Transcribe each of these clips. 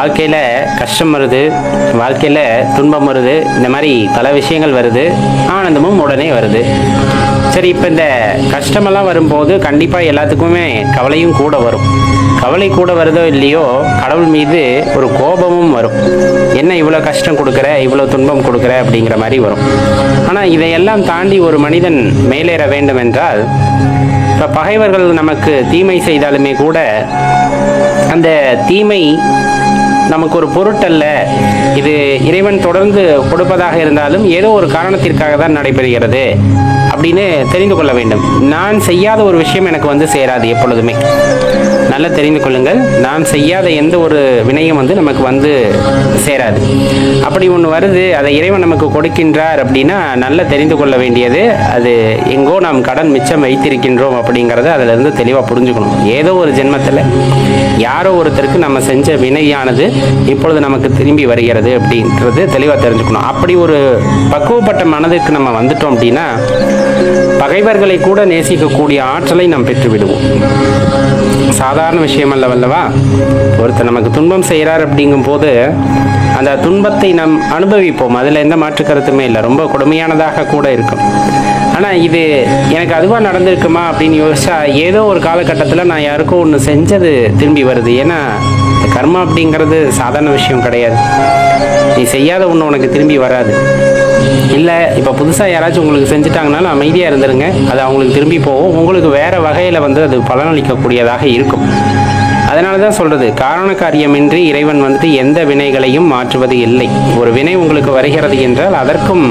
வாழ்க்கையில் கஷ்டம் வருது, வாழ்க்கையில் துன்பம் வருது, இந்த மாதிரி பல விஷயங்கள் வருது, ஆனந்தமும் உடனே வருது. சரி, இப்போ இந்த கஷ்டமெல்லாம் வரும்போது கண்டிப்பாக எல்லாத்துக்குமே கவலையும் கூட வரும். கவலை கூட வருதோ இல்லையோ, கடவுள் மீது ஒரு கோபமும் வரும். என்ன இவ்வளோ கஷ்டம் கொடுக்குற, இவ்வளோ துன்பம் கொடுக்குற அப்படிங்கிற மாதிரி வரும். ஆனால் இதையெல்லாம் தாண்டி ஒரு மனிதன் மேலேற வேண்டும் என்றால், இப்போ பகைவர்கள் நமக்கு தீமை செய்தாலுமே கூட அந்த தீமை நமக்கு ஒரு பொருட்டல்ல. இது இறைவன் தொடர்ந்து கொடுப்பதாக இருந்தாலும் ஏதோ ஒரு காரணத்திற்காக தான் நடைபெறுகிறது அப்படின்னு தெரிந்து கொள்ள வேண்டும். நான் செய்யாத ஒரு விஷயம் எனக்கு சேராது. எப்பொழுதுமே நல்லா தெரிந்து கொள்ளுங்கள், நான் செய்யாத எந்த ஒரு வினையும் நமக்கு சேராது. அப்படி ஒன்று வருது, அதை இறைவன் நமக்கு கொடுக்கின்றார் அப்படின்னா நல்லா தெரிந்து கொள்ள வேண்டியது, அது எங்கோ நாம் கடன் மிச்சம் வைத்திருக்கின்றோம் அப்படிங்கிறத அதிலிருந்து தெளிவாக புரிஞ்சுக்கணும். ஏதோ ஒரு ஜென்மத்தில் யாரோ ஒருத்தருக்கு நம்ம செஞ்ச வினையானது இப்பொழுது நமக்கு திரும்பி வருகிறது அப்படின்றது தெளிவாக தெரிஞ்சுக்கணும். அப்படி ஒரு பக்குவப்பட்ட மனதிற்கு நம்ம வந்துட்டோம் அப்படின்னா பகைவர்களை கூட நேசிக்கக்கூடிய ஆற்றலை நாம் பெற்று விடுவோம். சாதாரண விஷயம் அல்லவல்லவா? ஒருத்தர் நமக்கு துன்பம் செய்கிறார் அப்படிங்கும் போது அந்த துன்பத்தை நாம் அனுபவிப்போம். அதில் எந்த மாற்று கருத்துமே இல்லை. ரொம்ப கொடுமையானதாக கூட இருக்கும். ஆனால் இது எனக்கு அதுவாக நடந்திருக்குமா அப்படின்னு யோசிச்சா ஏதோ ஒரு காலகட்டத்தில் நான் யாருக்கோ ஒன்று செஞ்சது திரும்பி வருது. ஏன்னா கர்மா அப்படிங்கிறது சாதாரண விஷயம் கிடையாது. நீ செய்யாத ஒன்று உனக்கு திரும்பி வராது. இல்லை, இப்போ புதுசாக யாராச்சும் உங்களுக்கு செஞ்சுட்டாங்கனாலும் அமைதியாக இருந்துருங்க, அது அவங்களுக்கு திரும்பி போகும். உங்களுக்கு வேறு வகையில் அது பலனளிக்கக்கூடியதாக இருக்கும். அதனால தான் சொல்கிறது, காரண காரியமின்றி இறைவன் எந்த வினைகளையும் மாற்றுவது இல்லை. ஒரு வினை உங்களுக்கு வருகிறது என்றால் அதற்கும்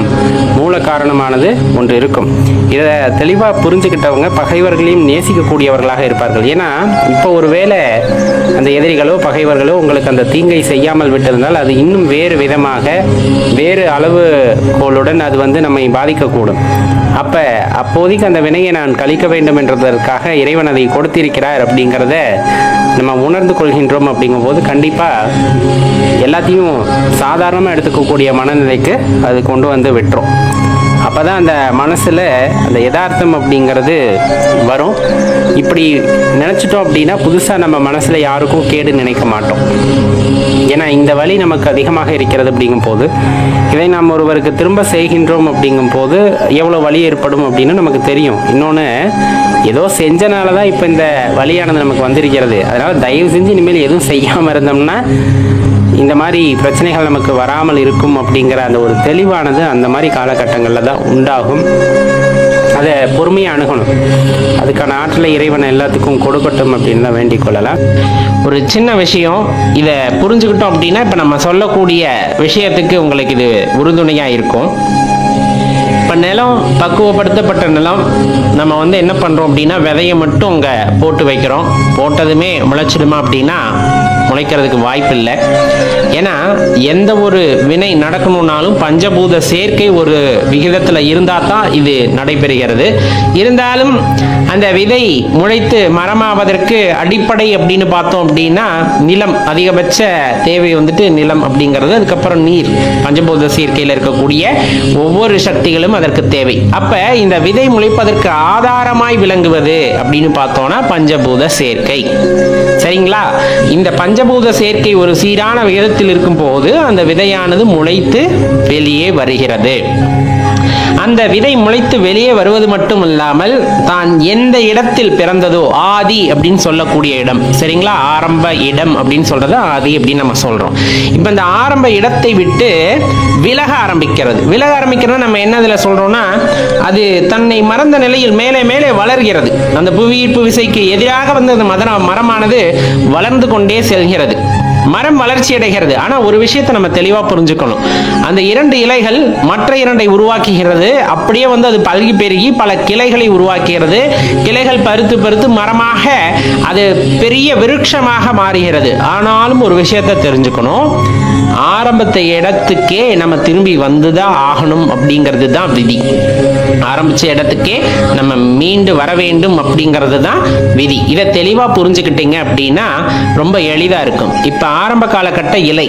மூல காரணமானது ஒன்று இருக்கும். இதை தெளிவாக புரிஞ்சுக்கிட்டவங்க பகைவர்களையும் நேசிக்கக்கூடியவர்களாக இருப்பார்கள். ஏன்னா இப்போ ஒரு வேளை அந்த எதிரிகளோ பகைவர்களோ உங்களுக்கு அந்த தீங்கை செய்யாமல் விட்டிருந்தால் அது இன்னும் வேறு விதமாக வேறு அளவுகோளுடன் அது நம்மை பாதிக்கக்கூடும். அப்போதைக்கு அந்த வினையை நான் கழிக்க வேண்டும் என்றதற்காக இறைவன் அதை கொடுத்திருக்கிறார் அப்படிங்கிறத நம்ம உணர்ந்து கொள்கின்றோம். அப்படிங்கும்போது கண்டிப்பாக எல்லாத்தையும் சாதாரணமாக எடுத்துக்கக்கூடிய மனநிலைக்கு அது கொண்டு விட்டுரும். அப்போ தான் அந்த மனசில் அந்த யதார்த்தம் அப்படிங்கிறது வரும். இப்படி நினச்சிட்டோம் அப்படின்னா புதுசாக நம்ம மனசில் யாருக்கும் கேடு நினைக்க மாட்டோம். ஏன்னா இந்த வலி நமக்கு அதிகமாக இருக்கிறது அப்படிங்கும் போது இதை நாம் ஒருவருக்கு திரும்ப செய்கின்றோம் அப்படிங்கும் போது எவ்வளோ வலி ஏற்படும் அப்படின்னு நமக்கு தெரியும். இன்னொன்று, ஏதோ செஞ்சனால தான் இப்போ இந்த வலியானது நமக்கு வந்திருக்கிறது. அதனால் தயவு செஞ்சு இனிமேல் எதுவும் செய்யாமல் இருந்தோம்னா இந்த மாதிரி பிரச்சனைகள் நமக்கு வராமல் இருக்கும் அப்படிங்கிற அந்த ஒரு தெளிவானது அந்த மாதிரி காலகட்டங்களில் தான் உண்டாகும். அதை பொறுமையாக அணுகணும். அதுக்கான ஆற்றலை இறைவனை எல்லாத்துக்கும் கொடுக்கட்டும் அப்படின்னு தான் வேண்டிக் கொள்ளலாம். ஒரு சின்ன விஷயம், இதை புரிஞ்சுக்கிட்டோம் அப்படின்னா இப்போ நம்ம சொல்லக்கூடிய விஷயத்துக்கு உங்களுக்கு இது உறுதுணையாக இருக்கும். இப்போ நிலம் பக்குவப்படுத்தப்பட்ட நிலம், நம்ம என்ன பண்ணுறோம் அப்படின்னா விதையை மட்டும் அங்கே போட்டு வைக்கிறோம். போட்டதுமே முளைச்சிடுமா அப்படின்னா முளைக்கிறதுக்கு வாய்ப்பு இல்லை. ஏன்னா எந்த ஒரு வினை நடக்கணும்னாலும் பஞ்சபூத சேர்க்கை ஒரு விகிதத்தில் இருந்தால் தான் இது நடைபெறுகிறது. இருந்தாலும் அந்த விதை முளைத்து மரமாவதற்கு அடிப்படை அப்படின்னு பார்த்தோம் அப்படின்னா நிலம், அதிகபட்ச தேவை நிலம் அப்படிங்கிறது. அதுக்கப்புறம் நீர், பஞ்சபூத சேர்க்கையில் இருக்கக்கூடிய ஒவ்வொரு சக்திகளும் அதற்கு தேவை. அப்ப இந்த விதை முளைப்பதற்கு ஆதாரமாய் விளங்குவது அப்படின்னு பார்த்தோம்னா பஞ்சபூத சேர்க்கை. சரிங்களா? இந்த பஞ்சபூத சேர்க்கை ஒரு சீரான விகிதத்தில் இருக்கும் போது அந்த விதையானது முளைத்து வெளியே வருகிறது. அந்த விதை முளைத்து வெளியே வருவது மட்டும் இல்லாமல் தான் எந்த இடத்தில் பிறந்ததோ, ஆதி அப்படின்னு சொல்லக்கூடிய இடம், சரிங்களா? ஆரம்ப இடம் அப்படின்னு சொல்றது ஆதி அப்படின்னு நம்ம சொல்றோம். இப்ப இந்த ஆரம்ப இடத்தை விட்டு விலக ஆரம்பிக்கிறது. விலக ஆரம்பிக்கிறது நம்ம என்ன இதுல சொல்றோம்னா, அது தன்னை மறந்த நிலையில் மேலே மேலே வளர்கிறது. அந்த புவியீர்ப்பு விசைக்கு எதிராக அந்த மரமானது வளர்ந்து கொண்டே செல்கிறது. மரம் வளர்ச்சி அடைகிறது. ஆனா ஒரு விஷயத்தை நம்ம தெளிவா புரிஞ்சுக்கணும். அந்த இரண்டு இலைகள் மற்ற இரண்டை உருவாக்குகிறது. அப்படியே அது பல்கி பெருகி பல கிளைகளை உருவாக்குகிறது. கிளைகள் பருத்து பருத்து மரமாக அது பெரிய விருட்சமாக மாறுகிறது. ஆனாலும் ஒரு விஷயத்தை தெரிஞ்சுக்கணும், ஆரம்பத்தை இடத்துக்கே நம்ம திரும்பி வந்துதான் ஆகணும் அப்படிங்கிறது தான் விதி. ஆரம்பிச்ச இடத்துக்கே நம்ம மீண்டு வர வேண்டும் அப்படிங்கிறது தான் விதி. இதை தெளிவா புரிஞ்சுக்கிட்டீங்க அப்படின்னா ரொம்ப எளிதா இருக்கும். இப்ப ஆரம்ப காலகட்ட இலை,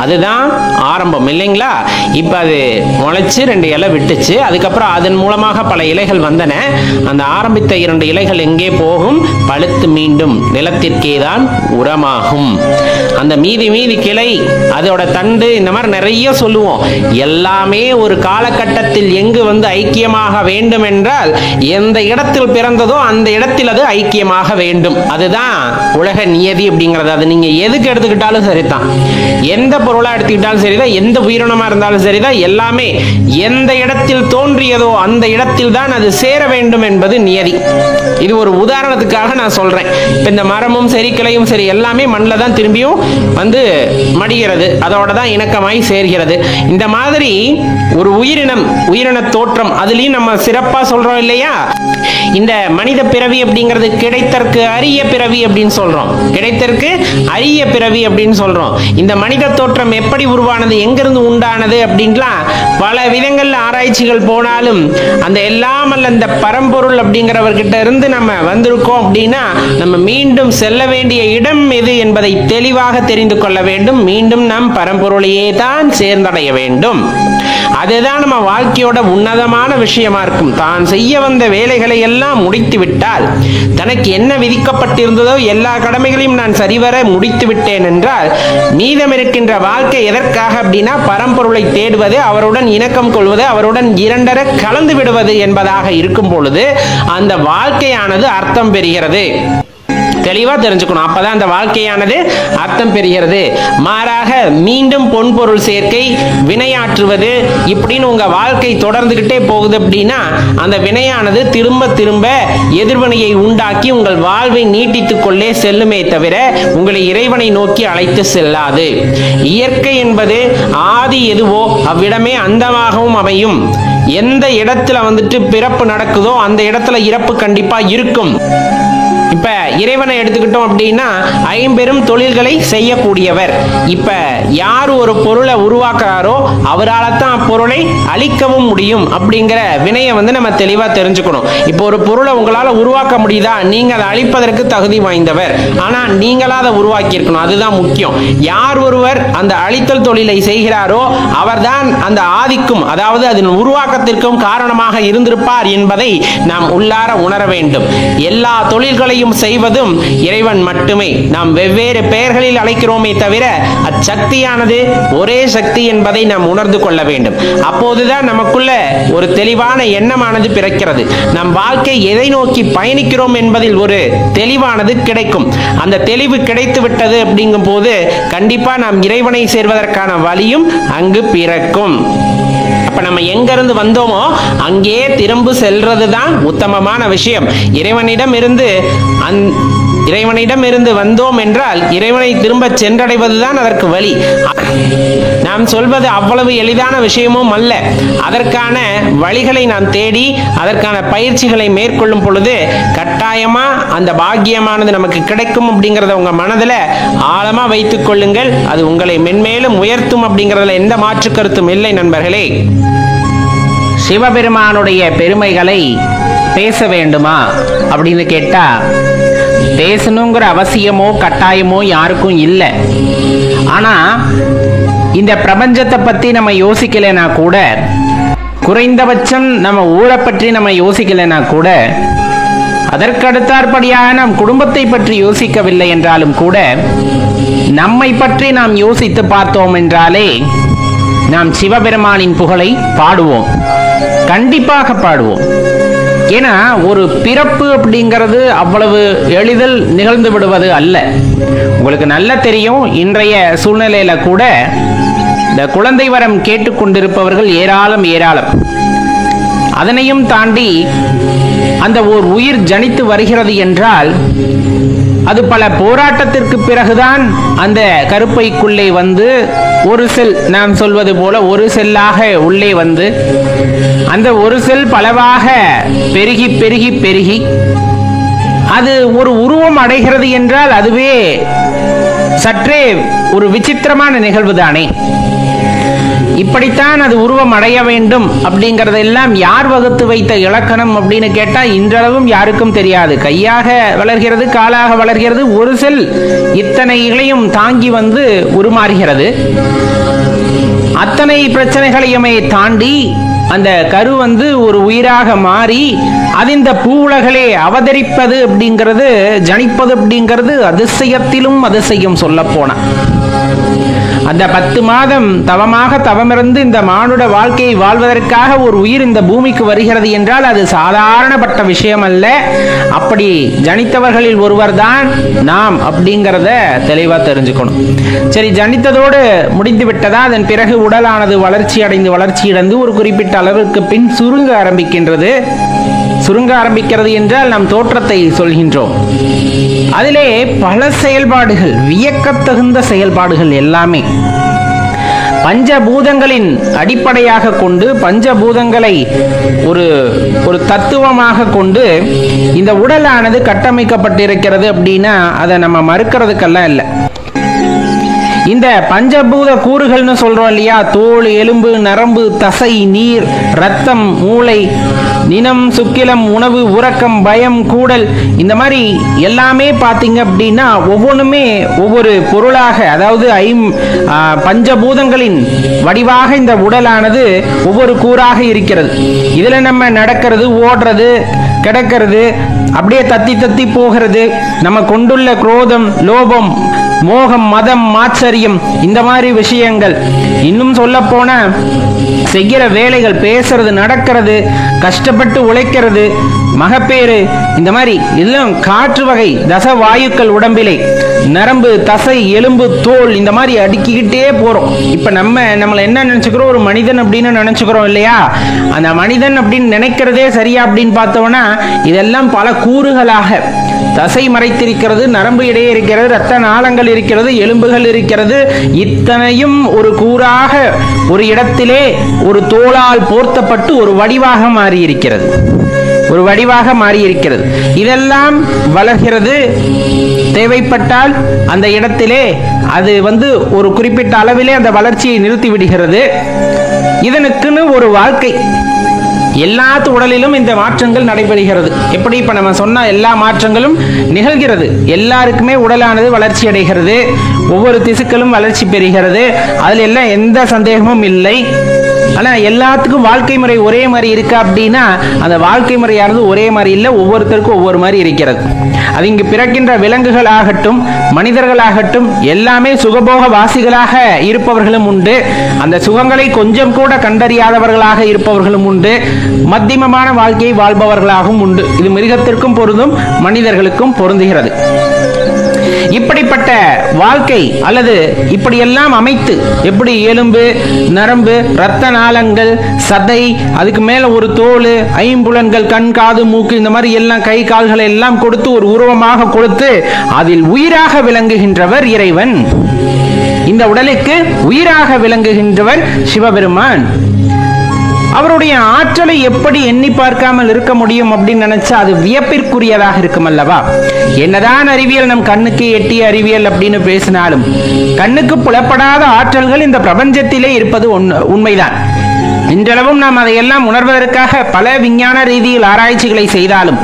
அதுதான் ஆரம்பம் இல்லைங்களா? இப்ப அது முளைச்சு 2 இலை விட்டுச்சு, அதுக்கப்புறம் அதன் மூலமாக பல இலைகள் வந்தன. அந்த ஆரம்பித்த 2 இலைகள் எங்கே போகும்? பழுத்து மீண்டும் நிலத்திற்கே தான் உரமாகும். அந்த மீதி கிளை, அதோட தண்டு, இந்த மாதிரி நிறைய சொல்லுவோம். எல்லாமே ஒரு காலகட்டத்தில் எங்கு ஐக்கியமாக வேண்டும் என்றால், எந்த இடத்தில் பிறந்ததோ அந்த இடத்தில் அது ஐக்கியமாக வேண்டும். அதுதான் உலக நியதி அப்படிங்கிறது. அது நீங்க எதுக்கு எடுத்துக்கிட்டாலும் சரிதான், எந்த பொருளா எடுத்துக்கிட்டாலும் சரிதான், எந்த உயிரினமா இருந்தாலும் சரிதான், எல்லாமே எந்த இடத்தில் தோன்றியதோ அந்த இடத்தில் தான் அது சேர வேண்டும் என்பது நியதி. இது ஒரு உதாரணத்துக்காக நான் சொல்றேன். இந்த மரமும் சரி, கிளையும் சரி, எல்லாமே மண்ணில் தான் திரும்பியும் மடிகிறது, அதோட தான் இணக்கமாய் சேர்கிறது. இந்த மாதிரி ஒரு உயிரின தோற்றம், அதுலயும் நம்ம சிறப்பா சொல்றோம் இல்லையா? இந்த மனித பிறவி அப்படிங்கிறது கிடைத்தற்கு அரிய பிறவி அப்படின்னு சொல்றோம். கிடைத்தற்கு அரிய பிறவி அப்படின்னு சொல்றோம். இந்த மனித தோற்றம் எப்படி உருவானது, எங்கிருந்து உண்டானது அப்படின்லாம் பல விதங்கள்ல ஆராய்ச்சிகள் போனாலும், அந்த எல்லாம் அல்ல அந்த பரம்பொருள் அப்படிங்கிறவர்கிட்ட இருந்து நம்ம வந்திருக்கோம் அப்படின்னா, நம்ம மீண்டும் செல்ல வேண்டிய இடம் எது என்பதை தெளிவாக தெரிந்து கொள்ள வேண்டும். மீண்டும் நாம் பரம்பொருளையே தான் சேர்ந்தடைய வேண்டும். அதுதான் நம்ம வாழ்க்கையோட உன்னதமான விஷயமா இருக்கும். தான் செய்ய வந்த வேலைகளை எல்லாம் முடித்து விட்டால், தனக்கு என்ன விதிக்கப்பட்டிருந்ததோ எல்லா கடமைகளையும் நான் சரிவர முடித்து விட்டேன் என்றால், மீதம் இருக்கின்ற வாழ்க்கை எதற்காக அப்படின்னா, பரம்பொருளை தேடுவது, அவருடன் இணக்கம் கொள்வது, அவருடன் இரண்டர கலந்து விடுவது என்பதாக இருக்கும் பொழுது அந்த வாழ்க்கையானது அர்த்தம் பெறுகிறது. தெளிவா தெரிஞ்சுக்கணும். அப்பதான் அந்த வாழ்க்கையானது அர்த்தம் பெறுகிறது. மாறாக மீண்டும் பொன்பொருள் சேர்க்கை, வினையாற்றுவது, இப்படின்னு உங்க வாழ்க்கை தொடர்ந்துகிட்டே போகுது அப்படின்னா, அந்த வினையானது திரும்ப திரும்ப எதிர்வினையை உண்டாக்கி உங்கள் வாழ்வை நீட்டித்துக் கொள்ளே செல்லுமே தவிர உங்களை இறைவனை நோக்கி அழைத்து செல்லாது. இயற்கை என்பது ஆதி எதுவோ அவ்விடமே அந்தமாகவும் அமையும். எந்த இடத்துல பிறப்பு நடக்குதோ அந்த இடத்துல இறப்பு கண்டிப்பா இருக்கும். இப்ப இறைவனை எடுத்துக்கிட்டோம் அப்படின்னா, 50 தொழில்களை செய்யக்கூடியவர். இப்ப யார் ஒரு பொருளை உருவாக்குறாரோ அவரால் தான் அப்பொருளை அழிக்கவும் முடியும் அப்படிங்கிற வினையை நம்ம தெளிவா தெரிஞ்சுக்கணும். இப்போ ஒரு பொருளை உங்களால உருவாக்க முடியுதா? நீங்க அதை அழிப்பதற்கு தகுதி வாய்ந்தவர், ஆனா நீங்களா அதை உருவாக்கி இருக்கணும். அதுதான் முக்கியம். யார் ஒருவர் அந்த அழித்தல் தொழிலை செய்கிறாரோ அவர்தான் அந்த ஆதிக்கும், அதாவது அதன் உருவாக்கத்திற்கும் காரணமாக இருந்திருப்பார் என்பதை நாம் உள்ளார உணர வேண்டும். எல்லா தொழில்களையும் செய்வதும் இறைவன் மட்டுமே. நாம் வெவ்வேறு பெயர்களில் அழைக்கிறோமே தவிர அச்சக்தியானது ஒரே சக்தி என்பதை நாம் உணர்ந்து கொள்ள வேண்டும். அப்போதுதான் நமக்குள்ள ஒரு தெளிவான எண்ணமானது பிறக்கிறது. நம் வாழ்க்கை எதை நோக்கி பயணிக்கிறோம் என்பதில் ஒரு தெளிவானது கிடைக்கும். அந்த தெளிவு கிடைத்து விட்டது அப்படிங்கும் போது கண்டிப்பா நாம் இறைவனை சேர்வதற்கான வழியும் அங்கு பிறக்கும். அப்ப நம்ம எங்க இருந்து வந்தோமோ அங்கே திரும்ப செல்றதுதான் உத்தமமான விஷயம். இறைவனிடம் இருந்து வந்தோம் என்றால் இறைவனை திரும்ப சென்றடைவதுதான் அதற்கு வழி. நாம் சொல்வது அவ்வளவு எளிதான விஷயமும் அல்ல. அதற்கான வழிகளை நாம் தேடி அதற்கான பயிற்சிகளை மேற்கொள்ளும் பொழுது கட்டாயமா அந்த பாக்கியமானது நமக்கு கிடைக்கும் அப்படிங்கறத உங்க மனதில் ஆழமா வைத்துக் கொள்ளுங்கள். அது உங்களை மென்மேலும் உயர்த்தும் அப்படிங்கறதுல எந்த மாற்று கருத்தும் இல்லை நண்பர்களே. சிவபெருமானுடைய பெருமைகளை பேச வேண்டுமா அப்படின்னு கேட்டா, பேசணுங்கிற அவசியமோ கட்டாயமோ யாருக்கும் இல்லை. ஆனா இந்த பிரபஞ்சத்தை பத்தி நம்ம யோசிக்கலைன்னா கூட, குறைந்தபட்சம் நம்ம ஊரை பற்றி நம்ம யோசிக்கலைன்னா கூட, அதற்கடுத்தாற்படியாக நம் குடும்பத்தை பற்றி யோசிக்கவில்லை என்றாலும் கூட, நம்மை பற்றி நாம் யோசித்து பார்த்தோம் என்றாலே நாம் சிவபெருமானின் புகழை பாடுவோம், கண்டிப்பாக பாடுவோம். ஏன்னா ஒரு பிறப்பு அப்படிங்கிறது அவ்வளவு எளிதில் நிகழ்ந்து விடுவது அல்ல. உங்களுக்கு நல்லா தெரியும், இன்றைய சூழ்நிலையில கூட இந்த குழந்தை வரம் கேட்டுக்கொண்டிருப்பவர்கள் ஏராளம். அதனையும் தாண்டி அந்த ஓர் உயிர் ஜனித்து வருகிறது என்றால் அது பல போராட்டத்திற்கு பிறகுதான் அந்த கருப்பைக்குள்ளே வந்து ஒரு செல், நாம் சொல்வது போல ஒரு செல்லாக உள்ளே வந்து அந்த ஒரு செல் பலவாக பெருகி பெருகி பெருகி அது ஒரு உருவம் அடைகிறது என்றால் அதுவே சற்றே ஒரு விசித்திரமான நிகழ்வு தானே. இப்படித்தான் அது உருவம் அடைய வேண்டும் அப்படிங்கறதெல்லாம் யார் வகுத்து வைத்த இலக்கணம் அப்படின்னு கேட்டா இன்றளவும் யாருக்கும் தெரியாது. கையாக வளர்கிறது, காலாக வளர்கிறது, ஒரு செல் இத்தனை இலையும் தாங்கி வந்து உருமாறுகிறது. அத்தனை பிரச்சனைகளையுமே தாண்டி அந்த கரு வந்து ஒரு உயிராக மாறி அது இந்த பூவுலகளே அவதரிப்பது அப்படிங்கிறது, ஜனிப்பது அப்படிங்கிறது அதிசயத்திலும் அதிசயம் சொல்ல போன. அந்த 10 மாதம் தவமாக தவமிருந்து இந்த மானுட வாழ்க்கையை வாழ்வதற்காக ஒரு உயிர் இந்த பூமிக்கு வருகிறது என்றால் அது சாதாரணப்பட்ட விஷயம் அல்ல. அப்படி ஜனித்தவர்களில் ஒருவர் தான் நாம் அப்படிங்கிறத தெளிவா தெரிஞ்சுக்கணும். சரி, ஜனித்ததோடு முடிந்து விட்டதா? அதன் பிறகு உடலானது வளர்ச்சியடைந்து ஒரு குறிப்பிட்ட அளவுக்கு பின் சுருங்க ஆரம்பிக்கின்றது. சுருங்க ஆரம்பிக்கிறது என்றால் நாம் தோற்றத்தை சொல்கின்றோம். அதிலே பல செயல்பாடுகள், வியக்கத்தகுந்த செயல்பாடுகள் எல்லாமே பஞ்சபூதங்களின் அடிப்படையாக கொண்டு, பஞ்சபூதங்களை ஒரு தத்துவமாக கொண்டு இந்த உடலானது கட்டமைக்கப்பட்டிருக்கிறது. அப்படின்னா அதை நம்ம மறுக்கிறதுக்கெல்லாம் இல்லை. இந்த பஞ்சபூத கூறுகள்னு சொல்றோம் இல்லையா, தோல், எலும்பு, நரம்பு, தசை, நீர், ரத்தம், மூளை, நினம், சுக்கிலம், உணவு, உறக்கம், பயம், கூடல், இந்த மாதிரி எல்லாமே பார்த்தீங்க அப்படின்னா ஒவ்வொன்றுமே ஒவ்வொரு பொருளாக, அதாவது பஞ்சபூதங்களின் வடிவாக இந்த உடலானது ஒவ்வொரு கூறாக இருக்கிறது. இதுல நம்ம நடக்கிறது, ஓடுறது, கிடக்கிறது, அப்படியே தத்தி தத்தி போகிறது, நம்ம கொண்டுள்ள குரோதம், லோபம், மோகம், மதம், மாச்சரியம், இந்த மாதிரி விஷயங்கள், இன்னும் சொல்ல போன செய்கிற வேலைகள், பேசுறது, நடக்கிறது, கஷ்டப்பட்டு உழைக்கிறது, மகப்பேறு, இந்த மாதிரி எல்லாம் காற்று வகை தச வாயுக்கள் உடம்பிலே, நரம்பு, தசை, எலும்பு, தோல், இந்த மாதிரி அடுக்கிக்கிட்டே போறோம். இப்ப நம்மளை என்ன நினைச்சுக்கிறோம்? ஒரு மனிதன் அப்படின்னு நினைச்சுக்கிறோம் இல்லையா? அந்த மனிதன் அப்படின்னு நினைக்கிறதே சரியா அப்படின்னு பார்த்தோம்னா இதெல்லாம் பல கூறுகளாக, தசை மறைத்திருக்கிறது, நரம்பு இடையே இருக்கிறது, இரத்த நாளங்கள் இருக்கிறது, எலும்புகள் இருக்கிறது, இத்தனையும் ஒரு கூறாக ஒரு இடத்திலே ஒரு தோளால் போர்த்தப்பட்டு ஒரு வடிவாக மாறியிருக்கிறது. இதெல்லாம் வளர்கிறது. தேவைப்பட்டால் அந்த இடத்திலே அது வந்து ஒரு குறிப்பிட்ட அளவிலே அந்த வளர்ச்சியை நிறுத்தி விடுகிறது. இதனுக்குன்னு ஒரு வாழ்க்கை, எல்லாத்து உடலிலும் இந்த மாற்றங்கள் நடைபெறுகிறது. எப்படி இப்ப நம்ம சொன்ன எல்லா மாற்றங்களும் நிகழ்கிறது. எல்லாருக்குமே உடலானது வளர்ச்சி அடைகிறது, ஒவ்வொரு திசுக்களும் வளர்ச்சி பெறுகிறது, அதுல எல்லாம் எந்த சந்தேகமும் இல்லை. ஆனா எல்லாத்துக்கும் வாழ்க்கை முறை ஒரே மாதிரி இருக்கா அப்படின்னா அந்த வாழ்க்கை முறையானது ஒரே மாதிரி இல்லை, ஒவ்வொருத்தருக்கும் ஒவ்வொரு மாதிரி இருக்கிறது. அது இங்கு பிறக்கின்ற விலங்குகள் ஆகட்டும், மனிதர்களாகட்டும், எல்லாமே சுகபோக வாசிகளாக இருப்பவர்களும் உண்டு, அந்த சுகங்களை கொஞ்சம் கூட கண்டறியாதவர்களாக இருப்பவர்களும் உண்டு, மத்தியமமான வாழ்க்கையை வாழ்பவர்களாகவும் உண்டு. இது மிருகத்திற்கும் பொருந்தும், மனிதர்களுக்கும் பொருந்துகிறது. இப்படிப்பட்ட வாழ்க்கை அல்லது இப்படியெல்லாம் அமைத்து, எப்படி எலும்பு, நரம்பு, இரத்த நாளங்கள், சதை, அதுக்கு மேல ஒரு தோல், ஐம்புலன்கள், கண், காது, மூக்கு, இந்த மாதிரி எல்லாம் கை கால்களை எல்லாம் கொடுத்து ஒரு உருவமாக கொடுத்து அதில் உயிராக விளங்குகின்றவர் இறைவன். இந்த உடலுக்கு உயிராக விளங்குகின்றவர் சிவபெருமான். அவருடைய ஆற்றலை எப்படி எண்ணி பார்க்காமல் இருக்க முடியும் அப்படின்னு நினைச்சா அது வியப்பிற்குரியதாக இருக்கும் அல்லவா? என்னதான் அறிவியல் நம் கண்ணுக்கு எட்டிய அறிவியல் அப்படின்னு பேசினாலும் கண்ணுக்கு புலப்படாத ஆற்றல்கள் இந்த பிரபஞ்சத்திலே இருப்பது உண்மைதான். இன்றளவும் நாம் அதையெல்லாம் உணர்வதற்காக பல விஞ்ஞான ரீதியில் ஆராய்ச்சிகளை செய்தாலும்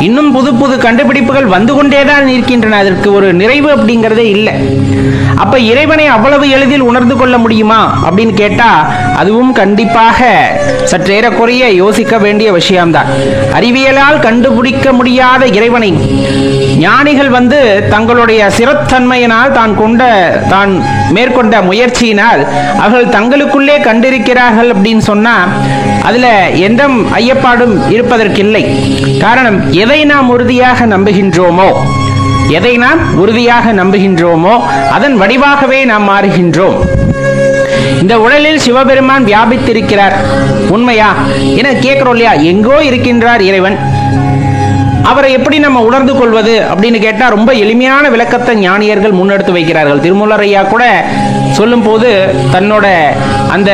இன்னும் புது புது கண்டுபிடிப்புகள் வந்து கொண்டேதான் இருக்கின்றன. அதற்கு ஒரு நிறைவு அப்படிங்கிறதே இல்லை. அப்ப இறைவனை அவ்வளவு எளிதில் உணர்ந்து கொள்ள முடியுமா அப்படின்னு கேட்டா அதுவும் கண்டிப்பாக சற்றேறக்குறைய யோசிக்க வேண்டிய விஷயம்தான். அறிவியலால் கண்டுபிடிக்க முடியாத இறைவனை ஞானிகள் வந்து தங்களுடைய சிறத்தன்மையினால் தான் மேற்கொண்ட முயற்சியினால் அவர்கள் தங்களுக்குள்ளே கண்டிருக்கிறார்கள் அப்படின்னு சொன்னா அதுல எந்த ஐயப்பாடும் இருப்பதற்கில்லை. காரணம், எதை நாம் உறுதியாக நம்புகின்றோமோ அதன் வடிவாகவே நாம் மாறுகின்றோம். இந்த உடலில் சிவபெருமான் வியாபித்திருக்கிறார், உண்மையா என கேட்கிறோம் இல்லையா? எங்கோ இருக்கின்றார் இறைவன். அவரை எப்படி நம்ம உணர்ந்து கொள்வது அப்படின்னு கேட்டா ரொம்ப எளிமையான விளக்கத்தை ஞானியர்கள் முன்னெடுத்து வைக்கிறார்கள். திருமூலர் ஐயா கூட சொல்லும் போது தன்னோட அந்த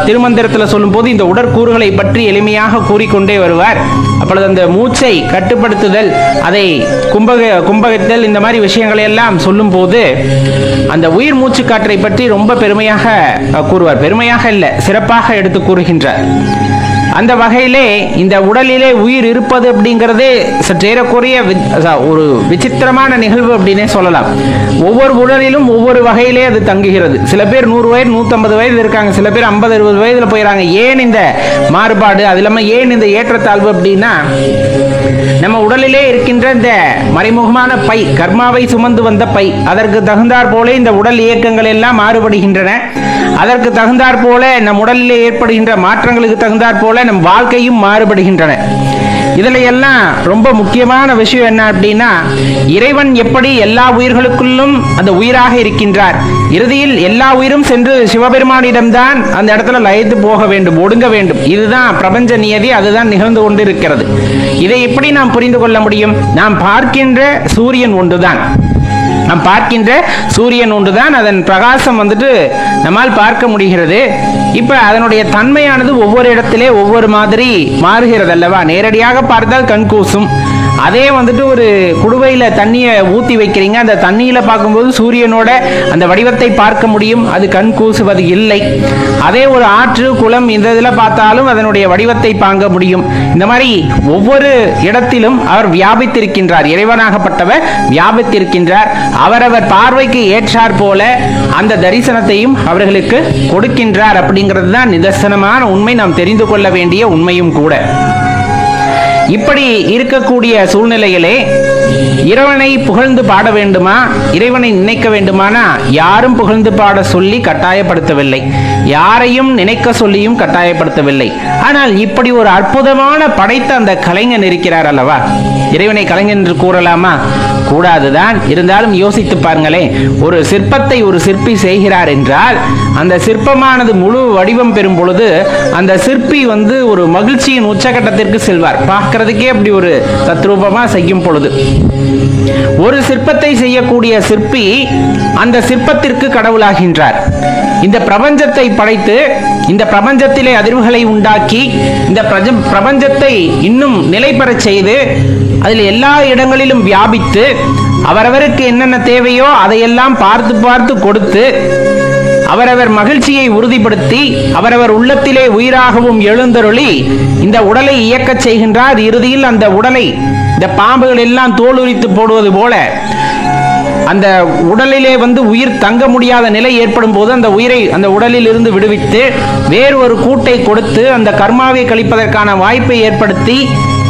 திருமந்திரத்தில் சொல்லும் போது இந்த உடற்கூறுகளை பற்றி எளிமையாக கூறிக்கொண்டே வருவார். அப்பொழுது அந்த மூச்சை கட்டுப்படுத்துதல், அதை கும்பகத்தல், இந்த மாதிரி விஷயங்களை எல்லாம் சொல்லும் போது அந்த உயிர் மூச்சு காற்றை பற்றி ரொம்ப பெருமையாக கூறுவார். பெருமையாக இல்லை, சிறப்பாக எடுத்து கூறுகின்றார். அந்த வகையிலே இந்த உடலிலே உயிர் இருப்பது அப்படிங்கிறதே சற்றேறக்குறைய ஒரு விசித்திரமான நிகழ்வு அப்படின்னே சொல்லலாம். ஒவ்வொரு உடலிலும் ஒவ்வொரு வகையிலே அது தங்குகிறது. சில பேர் 100 வயது 150 வயது இருக்காங்க, சில பேர் 50-60 வயதுல போயிடறாங்க. ஏன் இந்த மாறுபாடு? அது இல்லாமல் ஏன் இந்த ஏற்றத்தாழ்வு அப்படின்னா, நம்ம உடலிலே இருக்கின்ற இந்த மறைமுகமான பை, கர்மாவை சுமந்து வந்த பை, அதற்கு தகுந்தாற் போல இந்த உடல் இயக்கங்கள் எல்லாம் மாறுபடுகின்றன. அதற்கு தகுந்தாற் போல நம் உடலிலே ஏற்படுகின்ற மாற்றங்களுக்கு தகுந்தாற் போல நம் வாழ்க்கையும் மாறுபடுகின்றன. இதுல எல்லாம் ரொம்ப முக்கியமான விஷயம் என்ன அப்படின்னா, இறைவன் எப்படி எல்லா உயிர்களுக்குள்ளும் அந்த உயிராக இருக்கின்றார். இறுதியில் எல்லா உயிரும் சென்று சிவபெருமானிடம்தான் அந்த இடத்துல லயித்து போக வேண்டும், ஒடுங்க வேண்டும். இதுதான் பிரபஞ்ச நியதி, அதுதான் நிகழ்ந்து கொண்டு இருக்கிறது. இதை எப்படி நாம் புரிந்து கொள்ள முடியும்? நாம் பார்க்கின்ற சூரியன் ஒன்றுதான், நாம் பார்க்கின்ற சூரியன் ஒன்றுதான், அதன் பிரகாசம் நம்மால் பார்க்க முடிகிறது. இப்ப அதனுடைய தன்மையானது ஒவ்வொரு இடத்திலே ஒவ்வொரு மாதிரி மாறுகிறது அல்லவா? நேரடியாக பார்த்தால் கண் கூசும். அதே ஒரு குடுவையில தண்ணியை ஊத்தி வைக்கிறீங்க, அந்த தண்ணியில பார்க்கும்போது சூரியனோட அந்த வடிவத்தை பார்க்க முடியும், அது கண் கூசுவது இல்லை. அதே ஒரு ஆற்று குளம் இந்த இதுல பார்த்தாலும் அதனுடைய வடிவத்தை பார்க்க முடியும். இந்த மாதிரி ஒவ்வொரு இடத்திலும் அவர் வியாபித்திருக்கின்றார், இறைவனாகப்பட்டவர் வியாபித்திருக்கின்றார். அவரவர் பார்வைக்கு ஏற்றார் போல அந்த தரிசனத்தையும் அவர்களுக்கு கொடுக்கின்றார். அப்படிங்கிறது தான் நிதர்சனமான உண்மை, நாம் தெரிந்து கொள்ள வேண்டிய உண்மையும் கூட. இப்படி இருக்கக்கூடிய சூழ்நிலையிலே இறைவனை புகழ்ந்து பாட வேண்டுமா, இறைவனை நினைக்க வேண்டுமானா யாரும் புகழ்ந்து பாட சொல்லி கட்டாயப்படுத்தவில்லை, யாரையும் நினைக்க சொல்லியும் கட்டாயப்படுத்தவில்லை. ஆனால் இப்படி ஒரு அற்புதமான படைத்த அந்த கலைஞன் இருக்கிறார் அல்லவா, இறைவனை கலைஞன் என்று கூறலாமா? கூடாதுதான். இருந்தாலும் யோசித்து பாருங்களேன், ஒரு சிற்பத்தை ஒரு சிற்பி செய்கிறார் என்றால் அந்த சிற்பமானது முழு வடிவம் பெறும் பொழுது அந்த சிற்பி ஒரு மகிழ்ச்சியின் உச்சகட்டத்திற்கு செல்வார். பார்க்கிறதுக்கே அப்படி ஒரு தத்ரூபமா செய்யும் பொழுது ஒரு சிற்பத்தை செய்யக்கூடிய சிற்பி அந்த சிற்பத்திற்கு கடவுளாகின்றார். இந்த பிரபஞ்சத்தை படைத்து இந்த பிரபஞ்சத்திலே அதிர்வுகளை உண்டாக்கி இந்த பிரபஞ்சத்தை இன்னும் நிலை பெறச் செய்து அதில் எல்லா இடங்களிலும் வியாபித்து அவரவருக்கு என்னென்ன தேவையோ அதையெல்லாம் பார்த்து பார்த்து கொடுத்து அவரவர் மகிழ்ச்சியை உறுதிப்படுத்தி அவரவர் உள்ளத்திலே உயிராகவும் எழுந்தருளி இந்த உடலை இயக்கச் செய்கின்றார். இறுதியில் அந்த உடலை இந்த பாம்புகள் எல்லாம் தோலுரித்து போடுவது போல அந்த உடலிலே உயிர் தங்க முடியாத நிலை ஏற்படும் போது அந்த உயிரை அந்த உடலில் இருந்து விடுவித்து வேறு ஒரு கூட்டை கொடுத்து அந்த கர்மாவை கழிப்பதற்கான வாய்ப்பை ஏற்படுத்தி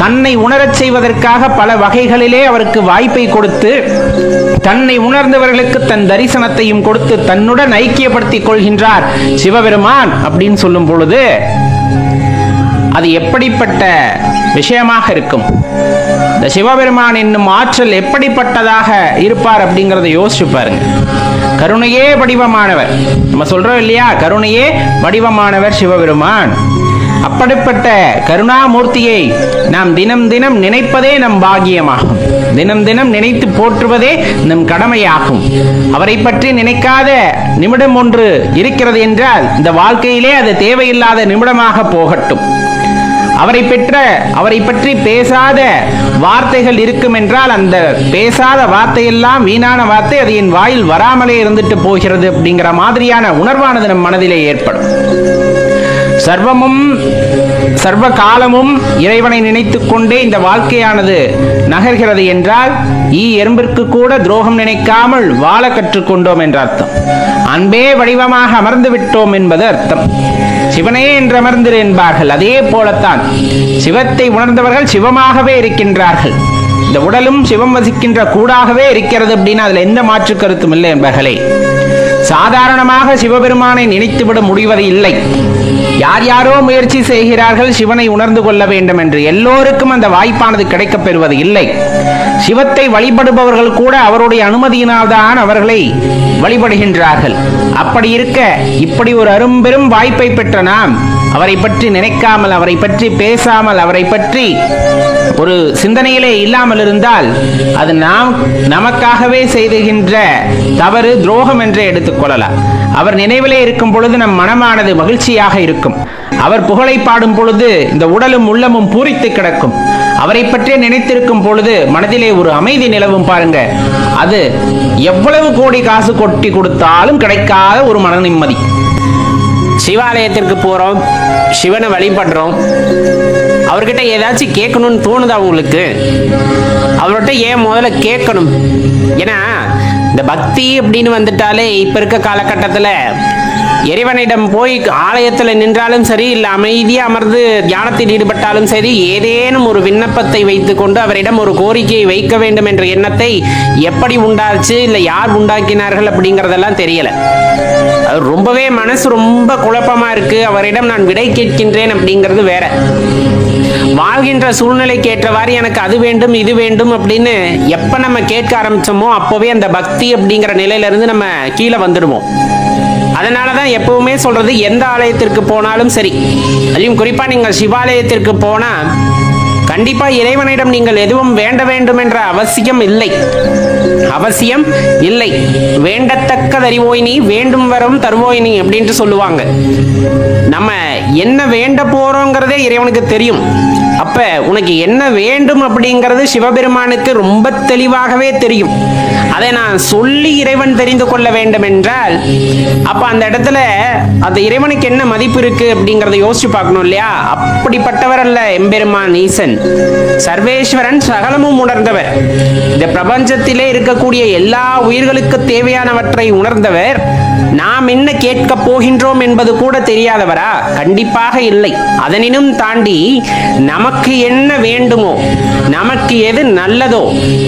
தன்னை உணரச் செய்வதற்காக பல வகைகளிலே அவருக்கு வாய்ப்பை கொடுத்து தன்னை உணர்ந்தவர்களுக்கு தன் தரிசனத்தையும் கொடுத்து தன்னுடன் ஐக்கியப்படுத்திக் கொள்கின்றார் சிவபெருமான் அப்படின்னு சொல்லும் பொழுது அது எப்படிப்பட்ட விஷயமாக இருக்கும்? இந்த சிவபெருமான் என்னும் ஆற்றல் எப்படிப்பட்டதாக இருப்பார் அப்படிங்கறத யோசிச்சு பாருங்க. கருணையே வடிவமானவர், நம்ம சொல்றோம் இல்லையா, கருணையே வடிவமானவர் சிவபெருமான். அப்படிப்பட்ட கருணாமூர்த்தியை நாம் தினம் தினம் நினைப்பதே நம் பாக்கியமாகும், தினம் தினம் நினைத்து போற்றுவதே நம் கடமையாகும். அவரை பற்றி நினைக்காத நிமிடம் ஒன்று இருக்கிறது என்றால் இந்த வாழ்க்கையிலே அது தேவையில்லாத நிமிடமாக போகட்டும். அவரை பற்றி பேசாத வார்த்தைகள் இருக்கும் என்றால் அந்த பேசாத வார்த்தையெல்லாம் வீணான வார்த்தை, அது என் வாயில் வராமலே இருந்துட்டு போகிறது அப்படிங்கிற மாதிரியான உணர்வானது நம் மனதிலே ஏற்படும். சர்வமும் சர்வ காலமும் இறைவனை நினைத்துக் கொண்டே இந்த வாழ்க்கையானது நகர்கிறது என்றால் எறும்பிற்கு கூட துரோகம் நினைக்காமல் வாழ கற்றுக்கொண்டோம் என்ற அர்த்தம். அன்பே வடிவமாக அமர்ந்து விட்டோம் என்பது அர்த்தம். சிவனே என்று அமர்ந்திரு என்பார்கள். அதே போலத்தான் சிவத்தை உணர்ந்தவர்கள் சிவமாகவே இருக்கின்றார்கள். இந்த உடலும் சிவம் வசிக்கின்ற கூடாகவே இருக்கிறது அப்படின்னா அதுல எந்த மாற்று கருத்தும் இல்லை என்பர்களே. சாதாரணமாக சிவபெருமானை நினைத்துவிட முடிவது இல்லை. யார் யாரோ முயற்சி செய்கிறார்கள் சிவனை உணர்ந்து கொள்ள வேண்டும் என்று. எல்லோருக்கும் அந்த வாய்ப்பானது கிடைக்கப் பெறுவது இல்லை. சிவத்தை வழிபடுபவர்கள் கூட அவருடைய அனுமதியினால்தான் அவர்களை வழிபடுகின்றார்கள். அப்படி இருக்க இப்படி ஒரு அரும்பெரும் வாய்ப்பை பெற்ற நாம் அவரை பற்றி நினைக்காமல், அவரை பற்றி பேசாமல், அவரை பற்றி ஒரு சிந்தனையிலே இல்லாமல் இருந்தால் அது நாம் நமக்காகவே செய்துகின்ற தவறு, துரோகம் என்று எடுத்துக்கொள்ளலாம். அவர் நினைவிலே இருக்கும் பொழுது நம் மனமானது மகிழ்ச்சியாக இருக்கும். அவர் புகழை பாடும் பொழுது இந்த உடலும் உள்ளமும் பூரித்து கிடக்கும். அவரை பற்றியே நினைத்திருக்கும் பொழுது மனதிலே ஒரு அமைதி நிலவும். பாருங்க, அது எவ்வளவு கோடி காசு கொட்டி கொடுத்தாலும் கிடைக்காத ஒரு மன நிம்மதி. சிவாலயத்திற்கு போறோம், சிவனை வழிபடுறோம், அவர்கிட்ட ஏதாச்சும் கேட்கணும்னு தோணுதா உங்களுக்கு? அவர்கிட்ட ஏன் முதல்ல கேட்கணும்? ஏன்னா இந்த பக்தி அப்படின்னு வந்துட்டாலே இப்ப இருக்க காலகட்டத்தில் இறைவனிடம் போய் ஆலயத்தில் நின்றாலும் சரி, இல்லை அமைதியா அமர்ந்து தியானத்தில் ஈடுபட்டாலும் சரி, ஏதேனும் ஒரு விண்ணப்பத்தை வைத்துக்கொண்டு அவரிடம் ஒரு கோரிக்கையை வைக்க வேண்டும் என்ற எண்ணத்தை எப்படி உண்டாச்சு, இல்லை யார் உண்டாக்கினார்கள் அப்படிங்கிறதெல்லாம் தெரியல. அது ரொம்பவே மனசு ரொம்ப குழப்பமா இருக்கு. அவரிடம் நான் விடை கேட்கின்றேன் அப்படிங்கிறது வேற. வாழ்கின்ற சூழ்நிலைக்கு ஏற்றவாறு எனக்கு அது வேண்டும் இது வேண்டும் அப்படின்னு எப்ப நம்ம கேட்க ஆரம்பிச்சோமோ அப்பவே அந்த பக்தி அப்படிங்கிற நிலையில இருந்து நம்ம கீழே வந்துடுவோம். அதனாலதான் எப்பவுமே சொல்றது, எந்த ஆலயத்திற்கு போனாலும் சரி, அதுவும் குறிப்பா நீங்கள் சிவாலயத்திற்கு போனா கண்டிப்பா இறைவனிடம் நீங்கள் எதுவும் வேண்ட வேண்டும் என்ற அவசியம் இல்லை. அவசியம் இல்லை. வேண்டத்தக்கதறிவோய் நீ, வேண்டும் வரம் தருவோய் நீ அப்படின்ட்டு சொல்லுவாங்க. நம்ம என்ன வேண்ட போறோங்கிறதே இறைவனுக்கு தெரியும். அப்ப உனக்கு என்ன வேண்டும் அப்படிங்கிறது சிவபெருமானுக்கு ரொம்ப தெளிவாகவே தெரியும். அதை நான் சொல்லி இறைவன் தெரிந்து கொள்ள வேண்டும் என்றால் அப்ப அந்த இடத்துல அந்த இறைவனுக்கு என்ன மதிப்பு இருக்கு அப்படிங்கறத யோசிச்சு பார்க்கணும் இல்லையா? அப்படிப்பட்டவர் அல்ல எம்பெருமான் ஈசன். சர்வேஸ்வரன், சகலமும் உணர்ந்தவர். இந்த பிரபஞ்சத்திலே இருக்கக்கூடிய எல்லா உயிர்களுக்கு தேவையானவற்றை உணர்ந்தவர். நாம் என்ன கேட்க போகின்றோம் என்பது கூட தெரியாதவரா? கண்டிப்பாக இல்லை. அதனினும் தாண்டி நமக்கு என்ன வேண்டுமோ, நமக்கு எது நல்லதோ,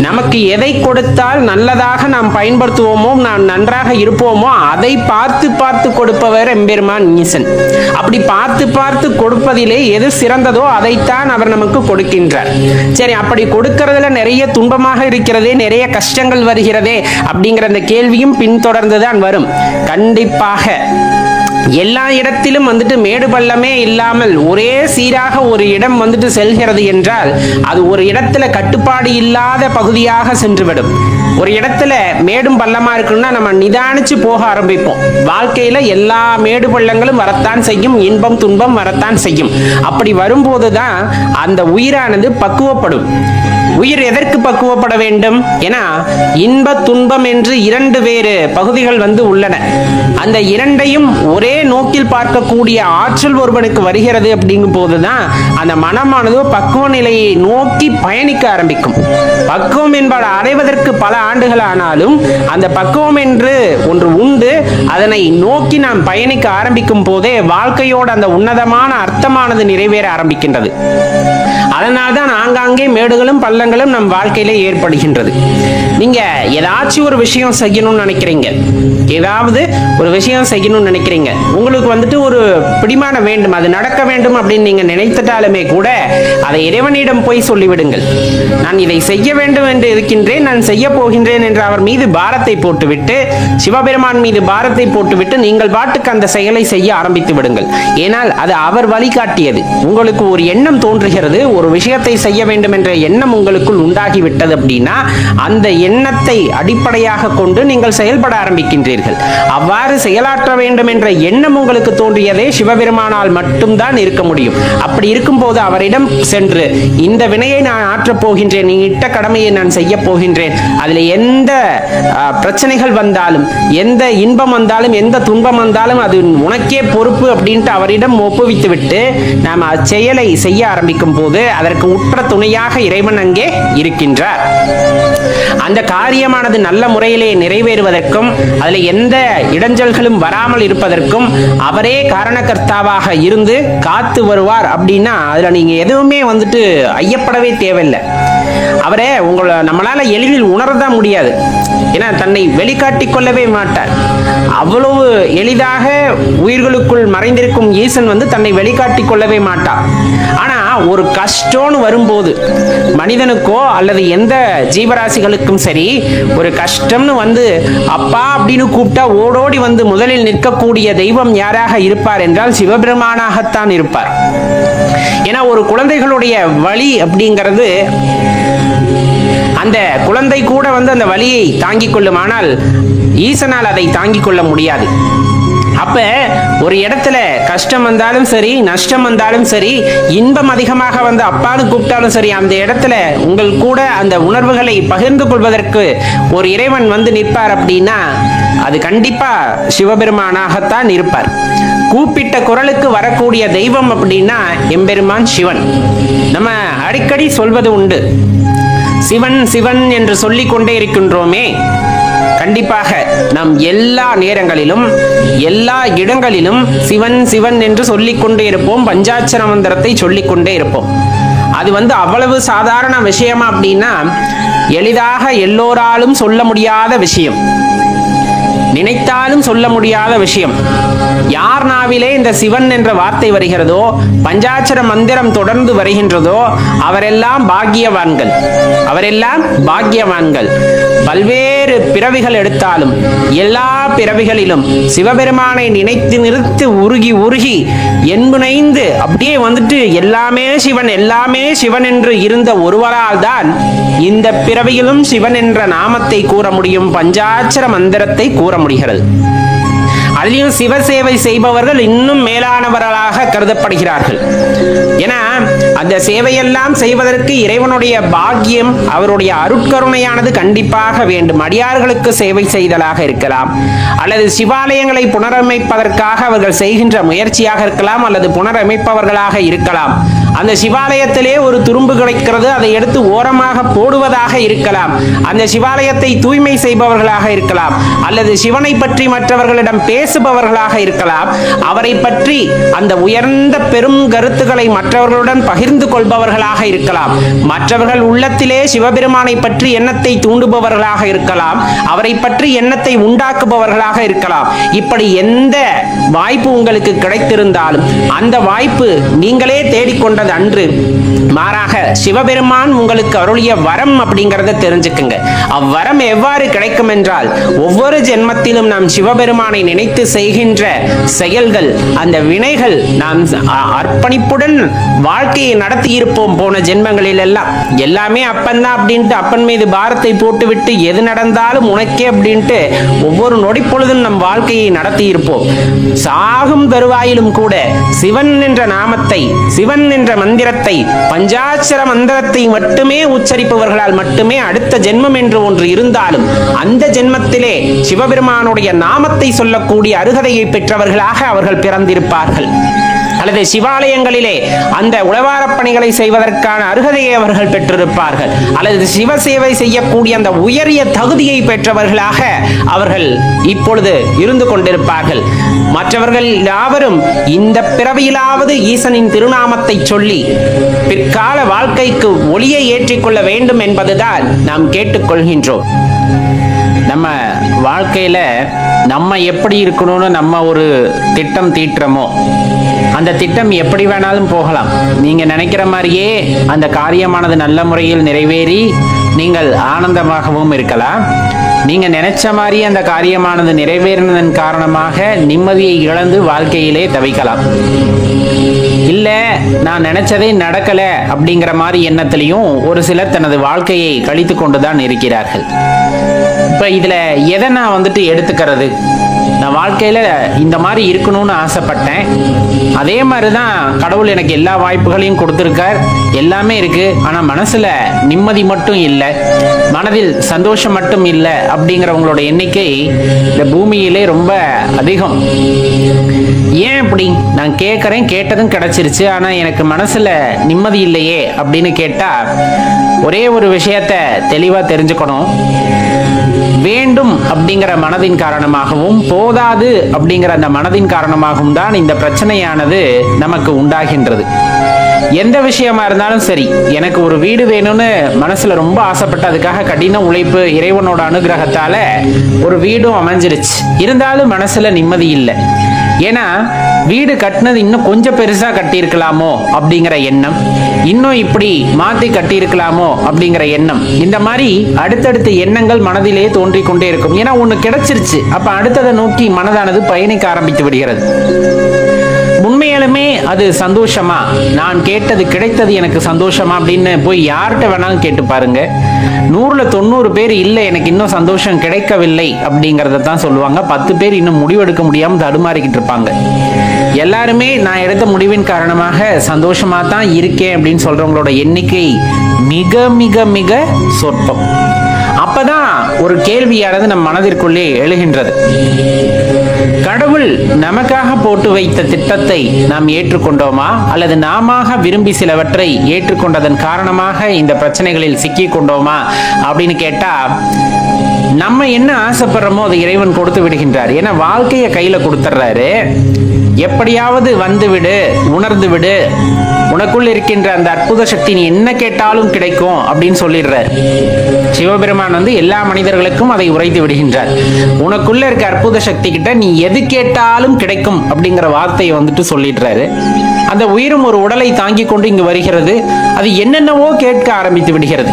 நமக்கு எதை கொடுத்தால் நல்லதாக நாம் பயன்படுத்துவோமோ, நாம் நன்றாக இருப்போமோ அதை பார்த்து பார்த்து கொடுப்பவர் எம்பெருமான் ஈசன். அப்படி பார்த்து பார்த்து கொடுப்பதிலே எது சிறந்ததோ அதைத்தான் அவர் நமக்கு கொடுக்கின்றார். சரி, அப்படி கொடுக்கிறதுல நிறைய துன்பமாக இருக்கிறதே, நிறைய கஷ்டங்கள் வருகிறதே அப்படிங்கிற அந்த கேள்வியும் பின்தொடர்ந்துதான் வரும். கண்டிப்பாக எல்லா இடத்திலும் மேடு பள்ளமே இல்லாமல் ஒரே சீராக ஒரு இடம் செல்கிறது என்றால் அது ஒரு இடத்துல கட்டுப்பாடு இல்லாத பகுதியாக சென்றுவிடும். ஒரு இடத்துல மேடும் பள்ளமா இருக்குன்னா நம்ம நிதானிச்சு போக ஆரம்பிப்போம். வாழ்க்கையில எல்லா மேடு பள்ளங்களும் வரத்தான் செய்யும், இன்பம் துன்பம் வரத்தான் செய்யும். அப்படி வரும்போதுதான் அந்த உயிரானது பக்குவப்படும். உயிர் எதற்கு பக்குவப்பட வேண்டும்? ஏன்னா இன்ப துன்பம் என்று இரண்டு வேறு பகுதிகள் உள்ளன. அந்த இரண்டையும் ஒரே நோக்கில் பார்க்கக்கூடிய ஆற்றல் ஒருவனுக்கு வருகிறது அப்படிங்கும் போதுதான் அந்த மனமானது பக்குவ நிலையை நோக்கி பயணிக்க ஆரம்பிக்கும். பக்குவம் என்பதை அடைவதற்கு பல ஆண்டுகள் ஆனாலும் அந்த பக்குவம் என்று ஒன்று உண்டு. அதனை நோக்கி நாம் பயணிக்க ஆரம்பிக்கும் போதே வாழ்க்கையோட அந்த உன்னதமான அர்த்தமானது நிறைவேற ஆரம்பிக்கின்றது. அதனால்தான் ஆங்காங்கே மேடுகளும் பள்ளங்களும் நம் வாழ்க்கையிலே ஏற்படுகின்றது. நீங்க ஏதாச்சும் ஒரு விஷயம் செய்யணும்னு நினைக்கிறீங்க, ஏதாவது ஒரு விஷயம் செய்யணும்னு நினைக்கிறீங்க, உங்களுக்கு ஒரு பிடிமானம் வேண்டும், அது நடக்க வேண்டும் அப்படின்னு நீங்க நினைத்துட்டாலுமே கூட அதை இறைவனிடம் போய் சொல்லிவிடுங்கள். நான் இதை செய்ய வேண்டும் என்று இருக்கின்றேன், நான் செய்ய போகின்றேன் என்று அவர் மீது பாரத்தை போட்டுவிட்டு, சிவபெருமான் மீது பாரத்தை போட்டுவிட்டு நீங்கள் பாட்டுக்கு அந்த செயலை செய்ய ஆரம்பித்து விடுங்கள். ஏனால் அது அவர் வழிகாட்டியது. உங்களுக்கு ஒரு எண்ணம் தோன்றுகிறது, ஒரு விஷயத்தை செய்ய வேண்டும் என்ற எண்ணம் உங்களுக்குள் உண்டாகிவிட்டது அப்படின்னா அந்த எண்ணத்தை அடிப்படையாக கொண்டு நீங்கள் செயல்பட ஆரம்பிக்கின்றீர்கள். அவ்வாறு செயலாற்ற வேண்டும் என்ற எண்ணம் உங்களுக்கு தோன்றியதே சிவபெருமானால் மட்டும்தான் இருக்க முடியும். அப்படி இருக்கும்போது அவரிடம் சென்று இந்த வினையை நான் ஆற்றப் போகின்றேன், நீ இட்ட கடமையை நான் செய்ய போகின்றேன், அதில் எந்த பிரச்சனைகள் வந்தாலும், எந்த இன்பம் வந்தாலும், எந்த துன்பம் வந்தாலும் அது உனக்கே பொறுப்பு அப்படின்ட்டு அவரிடம் ஒப்புவித்து விட்டு நாம் அச்செயலை செய்ய ஆரம்பிக்கும் போது அதற்கு உற்ற துணையாக இறைவன் அங்கே இருக்கின்றார். அந்த காரியமானது நல்ல முறையிலே நிறைவேறுவதற்கும் அதில் எந்த இடைஞ்சல்களும் வராமல் இருப்பதற்கும் அவரே காரணகர்த்தாவாக இருந்து காத்து வருவார். அப்படின்னா அதுல நீங்க எதுவுமே ஐயப்படவே தேவையில்லை. அவரே உங்களை நம்மளால எளிதில் உணரதான் முடியாது. ஏன்னா தன்னை வெளிக்காட்டிக் கொள்ளவே மாட்டார். அவ்வளவு எளிதாக உயிர்களுக்குள் மறைந்திருக்கும் ஈசன் தன்னை வெளிக்காட்டிக் கொள்ளவே மாட்டார். ஆனா ஒரு கஷ்டம்னு வரும்போது மனிதனுக்கோ அல்லது எந்த ஜீவராசிகளுக்கும் சரி, ஒரு கஷ்டம்னு வந்து அப்பா அப்படின்னு கூப்பிட்டா ஓடோடி வந்து முதலில் நிற்கக்கூடிய தெய்வம் யாராக இருப்பார் என்றால் சிவபெருமானாகத்தான் இருப்பார். ஏன்னா ஒரு குழந்தைகளுடைய வலி அப்படிங்கிறது, அந்த குழந்தை கூட வந்து அந்த வலியை தாங்கிக் கொள்ளுமானால் ஈசனால் அதை தாங்கிக் கொள்ள முடியாது. அப்ப ஒரு இடத்துல கஷ்டம் வந்தாலும் சரி, நஷ்டம் வந்தாலும் சரி, இன்பம் அதிகமாக வந்து அப்பான்னு கூப்பிட்டாலும் சரி, அந்த இடத்துல உங்கள் கூட அந்த உணர்வுகளை பகிர்ந்து கொள்வதற்கு ஒரு இறைவன் வந்து நிற்பார் அப்படின்னா அது கண்டிப்பா சிவபெருமானாகத்தான் இருப்பார். கூப்பிட்ட குரலுக்கு வரக்கூடிய தெய்வம் அப்படின்னா எம்பெருமான் சிவன். நம்ம அடிக்கடி சொல்வது உண்டு, சிவன் சிவன் என்று சொல்லிக் கொண்டே இருக்கின்றோமே. கண்டிப்பாக நாம் எல்லா நேரங்களிலும் எல்லா இடங்களிலும் சிவன் சிவன் என்று சொல்லிக் கொண்டே இருப்போம். பஞ்சாட்சர மந்திரத்தை சொல்லிக் கொண்டே இருப்போம். அது வந்து அவ்வளவு சாதாரண விஷயமா அப்படின்னா எளிதாக எல்லோராலும் சொல்ல முடியாத விஷயம், நினைத்தாலும் சொல்ல முடியாத விஷயம். யார் நாவிலே இந்த சிவன் என்ற வார்த்தை வருகிறதோ, பஞ்சாட்சர மந்திரம் தொடர்ந்து வருகின்றதோ, அவரெல்லாம் பாக்கியவான்கள். அவரெல்லாம் பாக்கியவான்கள். பல்வேறு பிறவிகள் எடுத்தாலும் எல்லா பிறவிகளிலும் சிவபெருமானை நினைத்து நிறுத்து உருகி உருகி என்புனைந்து அப்படியே வந்துட்டு எல்லாமே சிவன் எல்லாமே சிவன் என்று இருந்த ஒருவரால் தான் இந்த பிறவியிலும் சிவன் என்ற நாமத்தை கூற முடியும், பஞ்சாட்சர மந்திரத்தை கூற முடிகிறது. அதிலும் சிவசேவை செய்பவர்கள் இன்னும் மேலானவர்களாக கருதப்படுகிறார்கள். ஏன்னா அந்த சேவையெல்லாம் செய்வதற்கு இறைவனுடைய பாக்கியம், அவருடைய அருட்கருணையானது கண்டிப்பாக வேண்டும். அடியார்களுக்கு சேவை செய்தலாக இருக்கலாம், அல்லது சிவாலயங்களை புனரமைப்பதற்காக அவர்கள் செய்கின்ற முயற்சியாக இருக்கலாம், அல்லது புனரமைப்பவர்களாக இருக்கலாம். அந்த சிவாலயத்திலே ஒரு துரும்பு கிடைக்கிறது, அதை எடுத்து ஓரமாக போடுவதாக இருக்கலாம். அந்த சிவாலயத்தை தூய்மை செய்பவர்களாக இருக்கலாம், அல்லது சிவனை பற்றி மற்றவர்களிடம் பேசுபவர்களாக இருக்கலாம். அவரை பற்றி அந்த உயர்ந்த பெரும் கருத்துக்களை மற்றவர்களுடன் பகிர்ந்து கொள்பவர்களாக இருக்கலாம். மற்றவர்கள் உள்ளத்திலே சிவபெருமானை பற்றி எண்ணத்தை தூண்டுபவர்களாக இருக்கலாம், அவரை பற்றி எண்ணத்தை உண்டாக்குபவர்களாக இருக்கலாம். இப்படி எந்த வாய்ப்பு உங்களுக்கு கிடைத்திருந்தாலும் அந்த வாய்ப்பு நீங்களே தேடிக்கொண்டது அன்று. மாறாக சிவபெருமான் உங்களுக்கு அருளிய வரம் அப்படிங்கறத தெரிஞ்சுக்குங்க. அவ்வரம் எவ்வாறு கிடைக்கும் என்றால், ஒவ்வொரு ஜென்மத்திலும் நாம் சிவபெருமானை நினைத்து செய்கின்ற செயல்கள், அந்த வினைகள், நாம் அர்ப்பணிப்புடன் வாழ்க்கையை நடத்தி இருப்போம். போன ஜென்மங்களில் எல்லாம் எல்லாமே அப்பன் தான் அப்படின்ட்டு அப்பன் மீது பாரத்தை போட்டுவிட்டு எது நடந்தாலும் உனக்கே அப்படின்ட்டு ஒவ்வொரு நொடி பொழுதும் நம் வாழ்க்கையை நடத்தி இருப்போம். சாகும் தருவாயிலும் கூட சிவன் என்ற நாமத்தை, சிவன் என்ற மந்திரத்தை, பஞ்சாட்சர மந்திரத்தை மட்டுமே உச்சரிப்பவர்களால் மட்டுமே அடுத்த ஜென்மம் என்று ஒன்று இருந்தாலும் அந்த ஜென்மத்திலே சிவபெருமானுடைய நாமத்தை சொல்லக்கூடிய அருகதையை பெற்றவர்களாக அவர்கள் பிறந்திருப்பார்கள். அல்லது சிவாலயங்களிலே அந்த உழவாரப் பணிகளை செய்வதற்கான அருகதையை அவர்கள் பெற்றிருப்பார்கள். அல்லது சிவசேவை செய்யக்கூடிய அந்த உயரிய தகுதியை பெற்றவர்களாக அவர்கள் இப்பொழுது இருந்து கொண்டிருப்பார்கள். மற்றவர்கள் யாவரும் இந்த பிறவியிலாவது ஈசனின் திருநாமத்தை சொல்லி பிற்கால வாழ்க்கைக்கு ஒளியை ஏற்றிக்கொள்ள வேண்டும் என்பதுதான் நாம் கேட்டுக்கொள்கின்றோம். நம்ம வாழ்க்கையில நம்ம எப்படி இருக்கணும்னு நம்ம ஒரு திட்டம் தீட்டுறோமோ, அந்த திட்டம் எப்படி வேணாலும் போகலாம். நீங்க நினைக்கிற மாதிரியே அந்த காரியமானது நல்ல முறையில் நிறைவேறி நீங்கள் ஆனந்தமாகவும் இருக்கலாம். நீங்க நினைச்ச மாதிரி அந்த காரியமானது நிறைவேறினதன் காரணமாக நிம்மதியை இழந்து வாழ்க்கையிலே தவிக்கலாம். இல்ல நான் நினைச்சதே நடக்கல அப்படிங்கிற மாதிரி எண்ணத்திலையும் ஒரு சிலர் தனது வாழ்க்கையை கழித்து கொண்டுதான் இருக்கிறார்கள். இப்ப இதுல எதை நான் வந்துட்டு எடுத்துக்கிறது? நான் வாழ்க்கையில இந்த மாதிரி இருக்கணும்னு ஆசைப்பட்டேன், அதே மாதிரிதான் கடவுள் எனக்கு எல்லா வாய்ப்புகளையும் கொடுத்திருக்கார், எல்லாமே இருக்கு. ஆனா மனசுல நிம்மதி மட்டும் இல்லை, மனதில் சந்தோஷம் மட்டும் இல்லை அப்படிங்கிறவங்களோட எண்ணிக்கை இந்த பூமியிலே ரொம்ப அதிகம். ஏன் இப்படி? நான் கேட்கறேன், கேட்டதும் கிடைச்சிருச்சு, ஆனா எனக்கு மனசுல நிம்மதி இல்லையே அப்படின்னு கேட்டா ஒரே ஒரு விஷயத்த தெளிவா தெரிஞ்சுக்கணும். வேண்டும் அப்படிங்கிற மனதின் காரணமாகவும் போதாது அப்படிங்கிற அந்த மனதின் காரணமாகவும் தான் இந்த பிரச்சனையானது நமக்கு உண்டாகின்றது. எந்த விஷயமா இருந்தாலும் சரி, எனக்கு ஒரு வீடு வேணும்னு மனசுல ரொம்ப ஆசைப்பட்டு அதுக்காக கடின உழைப்பு, இறைவனோட அனுகிரகத்தால ஒரு வீடும் அமைஞ்சிருச்சு, இருந்தாலும் மனசுல நிம்மதி இல்லை. ஏன்னா வீடு கட்டினது இன்னும் கொஞ்சம் பெருசா கட்டியிருக்கலாமோ அப்படிங்கிற எண்ணம், இன்னும் இப்படி மாத்தி கட்டியிருக்கலாமோ அப்படிங்கிற எண்ணம், இந்த மாதிரி அடுத்தடுத்த எண்ணங்கள் மனதிலே தோன்றிக் கொண்டே இருக்கும். ஏன்னா ஒண்ணு கிடைச்சிருச்சு, அப்ப அடுத்ததை நோக்கி மனதானது பயணிக்க ஆரம்பித்து விடுகிறது. உண்மையாலுமே அது சந்தோஷமா, நான் கேட்டது கிடைத்தது எனக்கு சந்தோஷமா அப்படின்னு போய் யார்கிட்ட வேணாலும் கேட்டு பாருங்க. 100ல 90 பேர் இல்லை எனக்கு இன்னும் சந்தோஷம் கிடைக்கவில்லை அப்படிங்கறத தான் சொல்லுவாங்க. 10 பேர் இன்னும் முடிவெடுக்க முடியாம தடுமாறிக்கிட்டு இருப்பாங்க. எல்லாருமே நான் எடுத்த முடிவின் காரணமாக சந்தோஷமா தான் இருக்கேன் அப்படின்னு சொல்றவங்களோட எண்ணிக்கை மிக மிக மிக சொற்பம். அப்பதான் ஒரு கேள்வியானது நம் மனதிற்குள்ளே எழுகின்றது. கடவுள் நமக்காக போட்டு வைத்த திட்டத்தை நாம் ஏற்றுக்கொண்டோமா, அல்லது நாம விரும்பி சிலவற்றை ஏற்றுக்கொண்டதன் காரணமாக இந்த பிரச்சனைகளில் சிக்கிக் கொண்டோமா அப்படின்னு கேட்டா, நம்ம என்ன ஆசைப்படுறோமோ அதை இறைவன் கொடுத்து விடுகின்றார். ஏன்னா வாழ்க்கையை கையில கொடுத்துட்றாரு. எப்படியாவது வந்து விடு, உணர்ந்து விடு, உனக்குள் இருக்கின்ற அந்த அற்புத சக்தி நீ என்ன கேட்டாலும் கிடைக்கும் அப்படின்னு சொல்லிடுறார். சிவபெருமான் எல்லா மனிதர்களுக்கும் அதை உரைத்து விடுகின்றார். உனக்குள்ள இருக்க அற்புத சக்தி கிட்ட நீ எது கேட்டாலும் கிடைக்கும் அப்படிங்கிற வார்த்தையை சொல்லிடுறாரு. அந்த உயிரும் ஒரு உடலை தாங்கி கொண்டு இங்கு வருகிறது. அது என்னென்னவோ கேட்க ஆரம்பித்து விடுகிறது.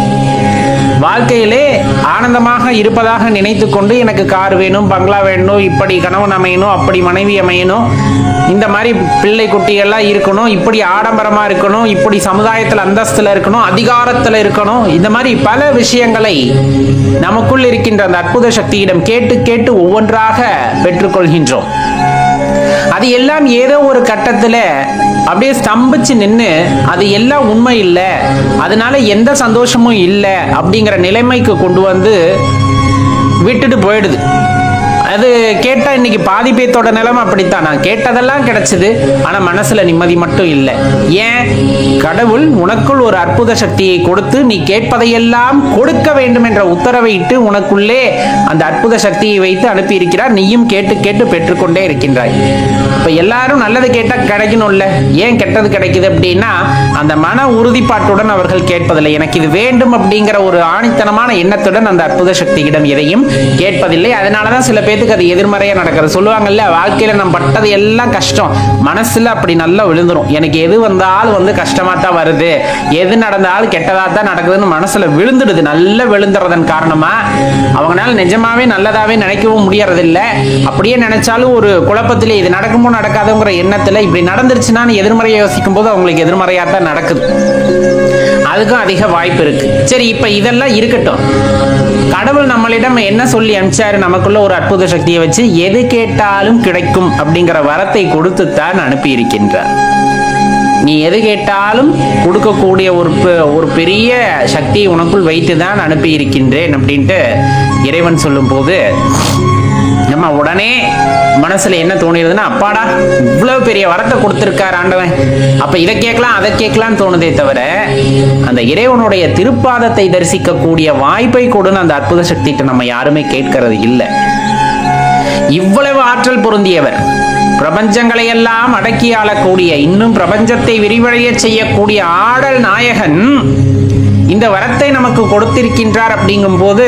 வாழ்க்கையிலே ஆனந்தமாக இருப்பதாக நினைத்து கொண்டு எனக்கு கார் வேணும், பங்களா வேணும், இப்படி கணவன் அமையணும், அப்படி மனைவி அமையணும், இந்த மாதிரி பிள்ளை குட்டிகள்லாம் இருக்கணும், இப்படி ஆடம்பரமா இருக்கணும், இப்படி சமுதாயத்தில் அந்தஸ்துல இருக்கணும், அதிகாரத்துல இருக்கணும், இந்த மாதிரி பல விஷயங்களை நமக்குள் இருக்கின்ற அந்த அற்புத சக்தியிடம் கேட்டு கேட்டு ஒவ்வொன்றாக பெற்றுக்கொள்கின்றோம். அது எல்லாம் ஏதோ ஒரு கட்டத்துல அப்படியே ஸ்தம்பிச்சு நின்று அது எல்லாம் உண்மை இல்லை, அதனால எந்த சந்தோஷமும் இல்லை அப்படிங்கிற நிலைமைக்கு கொண்டு வந்து விட்டுட்டு போயிடுது. அது கேட்டா இன்னைக்கு பாதி பேத்தோட நிலைமை அப்படித்தான். நான் கேட்டதெல்லாம் கிடைச்சது, ஆனா மனசுல நிம்மதி மட்டும் இல்லை. ஏன்? கடவுள் உனக்குள் ஒரு அற்புத சக்தியை கொடுத்து நீ கேட்பதையெல்லாம் கொடுக்க வேண்டும் என்ற உத்தரவை இட்டு உனக்குள்ளே அந்த அற்புத சக்தியை வைத்து அனுப்பி இருக்கிறார். நீயும் கேட்டு கேட்டு பெற்றுக்கொண்டே இருக்கின்றாய். இப்ப எல்லாரும் நல்லது கேட்டா கிடைக்கணும்ல, ஏன் கெட்டது கிடைக்குது அப்படின்னா அந்த மன உறுதிப்பாட்டுடன் அவர்கள் கேட்பதில்லை. எனக்கு இது வேண்டும் அப்படிங்கிற ஒரு ஆணித்தனமான எண்ணத்துடன் அந்த அற்புத சக்தியிடம் எதையும் கேட்பதில்லை. அதனாலதான் சில பேருக்கு அது எதிர்மறையா நடக்கிறது. சொல்லுவாங்கல்ல, வாழ்க்கையில நம்ம பட்டது எல்லாம் கஷ்டம், மனசுல அப்படி நல்லா விழுந்துரும். எனக்கு எது வந்தாலும் கஷ்டமா தான் வருது, எது நடந்தாலும் கெட்டதா தான் நடக்குதுன்னு மனசுல விழுந்துடுது. நல்லா விழுந்துறதன் காரணமா அவங்களால நிஜமாவே நல்லதாவே நினைக்கவும் முடியறதில்ல. அப்படியே நினைச்சாலும் ஒரு குழப்பத்திலே இது நடக்குமோ நடக்காதுங்கிற எண்ணத்துல இப்படி நடந்துருச்சுன்னா எதிர்மறையை யோசிக்கும் போது அவங்களுக்கு எதிர்மறையா தான் நடக்குது. அதுக்கும் அதிக வாய்ப்பு இருக்கு. சரி, இப்ப இதெல்லாம் இருக்கட்டும். கடவுள் நம்மளிடம் என்ன சொல்லி அனுப்பிச்சாரு? நமக்குள்ள ஒரு அற்புத சக்தியை வச்சு எது கேட்டாலும் கிடைக்கும் அப்படிங்கிற வரத்தை கொடுத்துத்தான் அனுப்பி இருக்கின்றார். நீ எது கேட்டாலும் கொடுக்கக்கூடிய ஒரு பெரிய சக்தியை உனக்குள் வைத்துதான் அனுப்பி இருக்கின்றேன் அப்படின்ட்டு இறைவன் சொல்லும் போது நம்ம உடனே மனசுல என்ன தோணிடுதுன்னா, அப்பாடா இவ்வளவு பெரிய வரத்தை கொடுத்திருக்கார் ஆண்டவன், அப்ப இதை கேட்கலாம் அதை கேட்கலாம்னு தோணுதே தவிர அந்த இறைவனுடைய திருப்பாதத்தை தரிசிக்க கூடிய வாய்ப்பை கொடுன்னு அந்த அற்புத சக்திகிட்ட நம்ம யாருமே கேட்கறது இல்லை. இவ்வளவு ஆற்றல் பொருந்தியவர், பிரபஞ்சங்களை எல்லாம் அடக்கி ஆளக்கூடிய, இன்னும் பிரபஞ்சத்தை விரிவடைய செய்யக்கூடிய ஆடல் நாயகன் இந்த வரத்தை நமக்கு கொடுத்திருக்கின்றார். அப்படிங்கும் போது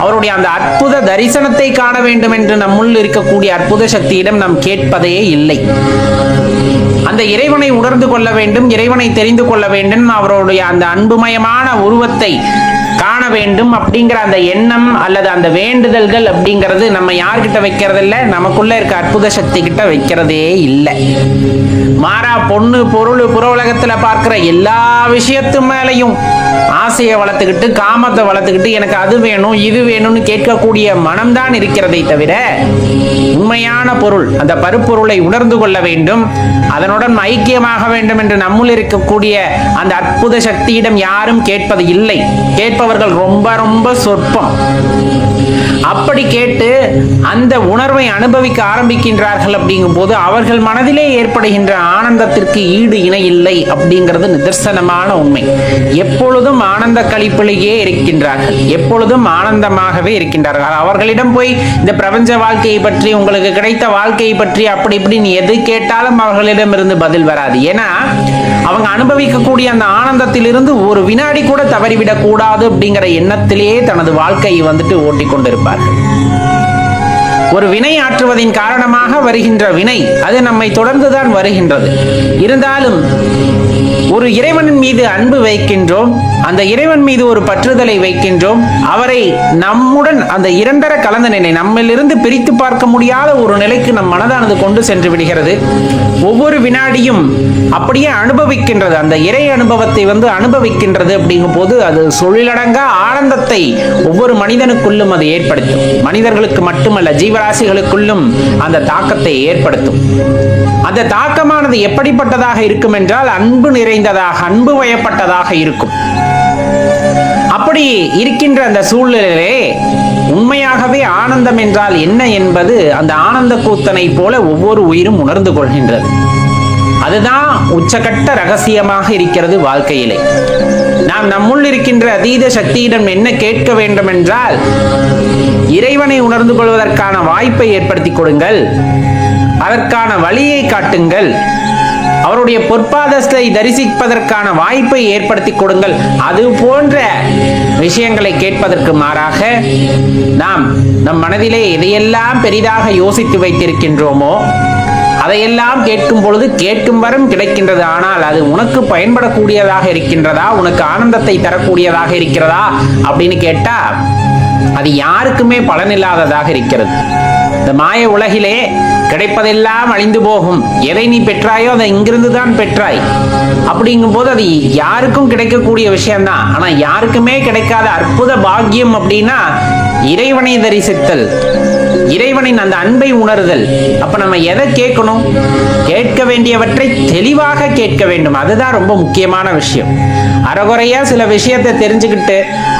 அவருடைய அந்த அற்புத தரிசனத்தை காண வேண்டும் என்று நம்முள் இருக்கக்கூடிய அற்புத சக்தியிடம் நாம் கேட்பதே இல்லை. அந்த இறைவனை உணர்ந்து கொள்ள வேண்டும், இறைவனை தெரிந்து கொள்ள வேண்டும், அவருடைய அந்த அன்புமயமான உருவத்தை காண வேண்டும் அப்படிங்கிற அந்த எண்ணம் அல்லது அந்த வேண்டுதல்கள் அப்படிங்கிறது நம்ம யார்கிட்ட வைக்கிறது இல்லை, நமக்குள்ள இருக்க அற்புத சக்தி கிட்ட வைக்கிறதே இல்லை. மாறா பொண்ணு பொருள் புற உலகத்துல பார்க்கிற எல்லா விஷயத்து மேலையும் ஆசையை வளர்த்துக்கிட்டு காமத்தை வளர்த்துக்கிட்டு எனக்கு அது வேணும் இது வேணும்னு கேட்கக்கூடிய மனம்தான் இருக்கிறதை தவிர உண்மையான பொருள் அந்த பருப்பொருளை உணர்ந்து கொள்ள வேண்டும், அதனுடன் ஐக்கியமாக வேண்டும் என்று நம்முள் இருக்கக்கூடிய அந்த அற்புத சக்தியிடம் யாரும் கேட்பது இல்லை. கேட்பவர்கள் ரொம்ப ரொம்ப சொற்பம். அப்படி கேட்டு அந்த உணர்வை அனுபவிக்க ஆரம்பிக்கின்றார்கள். அப்படிங்கும் போது அவர்கள் மனதிலே ஏற்படுகின்ற ஆனந்தத்திற்கு ஈடு இணை இல்லை அப்படிங்கிறது நிதர்சனமான உண்மை. எப்பொழுதும் ஆனந்த களிப்பிலேயே இருக்கின்றார்கள், எப்பொழுதும் ஆனந்தமாகவே இருக்கின்றார்கள். அவர்களிடம் போய் இந்த பிரபஞ்ச வாழ்க்கையை பற்றி உங்களுக்கு கிடைத்த வாழ்க்கையை பற்றி அப்படி இப்படி நீ எது கேட்டாலும் அவர்களிடம் இருந்து பதில் வராது. ஏன்னா அவங்க அனுபவிக்கக்கூடிய அந்த ஆனந்தத்திலிருந்து ஒரு வினாடி கூட தவறிவிடக் கூடாது அப்படிங்கிற எண்ணத்திலேயே தனது வாழ்க்கையை ஓட்டி கொண்டிருப்பார்கள். ஒரு வினை ஆற்றுவதின் காரணமாக வருகின்ற வினை அது நம்மை தொடர்ந்துதான் வருகின்றது. இருந்தாலும் ஒரு இறைவனின் மீது அன்பு வைக்கின்றோம், அந்த இறைவன் மீது ஒரு பற்றுதலை வைக்கின்றோம். அவரை நம்முடன் அந்த இரண்டர கலந்த நிலை, நம்மிலிருந்து பிரித்து பார்க்க முடியாத ஒரு நிலைக்கு நம் மனதானது கொண்டு சென்று விடுகிறது. ஒவ்வொரு வினாடியும் அப்படியே அனுபவிக்கின்றது, அந்த இறை அனுபவத்தை அனுபவிக்கின்றது. அப்படிங்கும் போது அது சொல்லிலடங்கா ஆனந்தத்தை ஒவ்வொரு மனிதனுக்குள்ளும் அது ஏற்படுத்தும். மனிதர்களுக்கு மட்டுமல்ல, ஜீவராசிகளுக்குள்ளும் அந்த தாக்கத்தை ஏற்படுத்தும். அந்த தாக்கமானது எப்படிப்பட்டதாக இருக்கும் என்றால் அன்பு நிறைந்ததாக, அன்பு வயப்பட்டதாக இருக்கும். அப்படி இருக்கின்ற அந்த சூழ்நிலையிலே உண்மையாகவே ஆனந்தம் என்றால் என்ன என்பது அந்த ஆனந்த கூத்தனை போல ஒவ்வொரு உயிரும் உணர்ந்து கொள்கின்றது. அதுதான் உச்சகட்ட ரகசியமாக இருக்கிறது வாழ்க்கையிலே. நாம் நம்முள் இருக்கின்ற அதீத சக்தியிடம் என்ன கேட்க வேண்டும் என்றால், இறைவனை உணர்ந்து கொள்வதற்கான வாய்ப்பை ஏற்படுத்தி கொடுங்கள், அதற்கான வழியை காட்டுங்கள், அவருடைய பொற்பாதத்தை தரிசிப்பதற்கான வாய்ப்பை ஏற்படுத்தி கொடுங்கள். அது போன்ற விஷயங்களை கேட்பதற்கு மாறாக நாம் நம் மனதிலே எதையெல்லாம் பெரிதாக யோசித்து வைத்திருக்கின்றோமோ அதையெல்லாம் கேட்கும் பொழுது கேட்கும் வரும் கிடைக்கின்றது. ஆனால் அது உனக்கு பயன்படக்கூடியதாக இருக்கின்றதா, உனக்கு ஆனந்தத்தை தரக்கூடியதாக இருக்கிறதா அப்படின்னு கேட்டா அது யாருக்குமே பலனில்லாததாக இருக்கிறது. இந்த மாய உலகிலே கிடைப்பதெல்லாம் அழிந்து போகும். எதை நீ பெற்றாயோ அதை இங்கிருந்து தான் பெற்றாய். அப்படிங்கும் போது அது யாருக்கும் கிடைக்கக்கூடிய விஷயம்தான். ஆனா யாருக்குமே கிடைக்காத அற்புத பாக்கியம் அப்படின்னா இறைவனை தரிசித்தல், இறைவனின் அந்த அன்பை உணர்தல். அப்ப நம்ம எதை கேட்கணும்? கேட்க வேண்டியவற்றை தெளிவாக கேட்க வேண்டும். அதுதான் ரொம்ப முக்கியமான விஷயம். அறகுறையா சில விஷயத்தை தெரிஞ்சுக்கிட்டு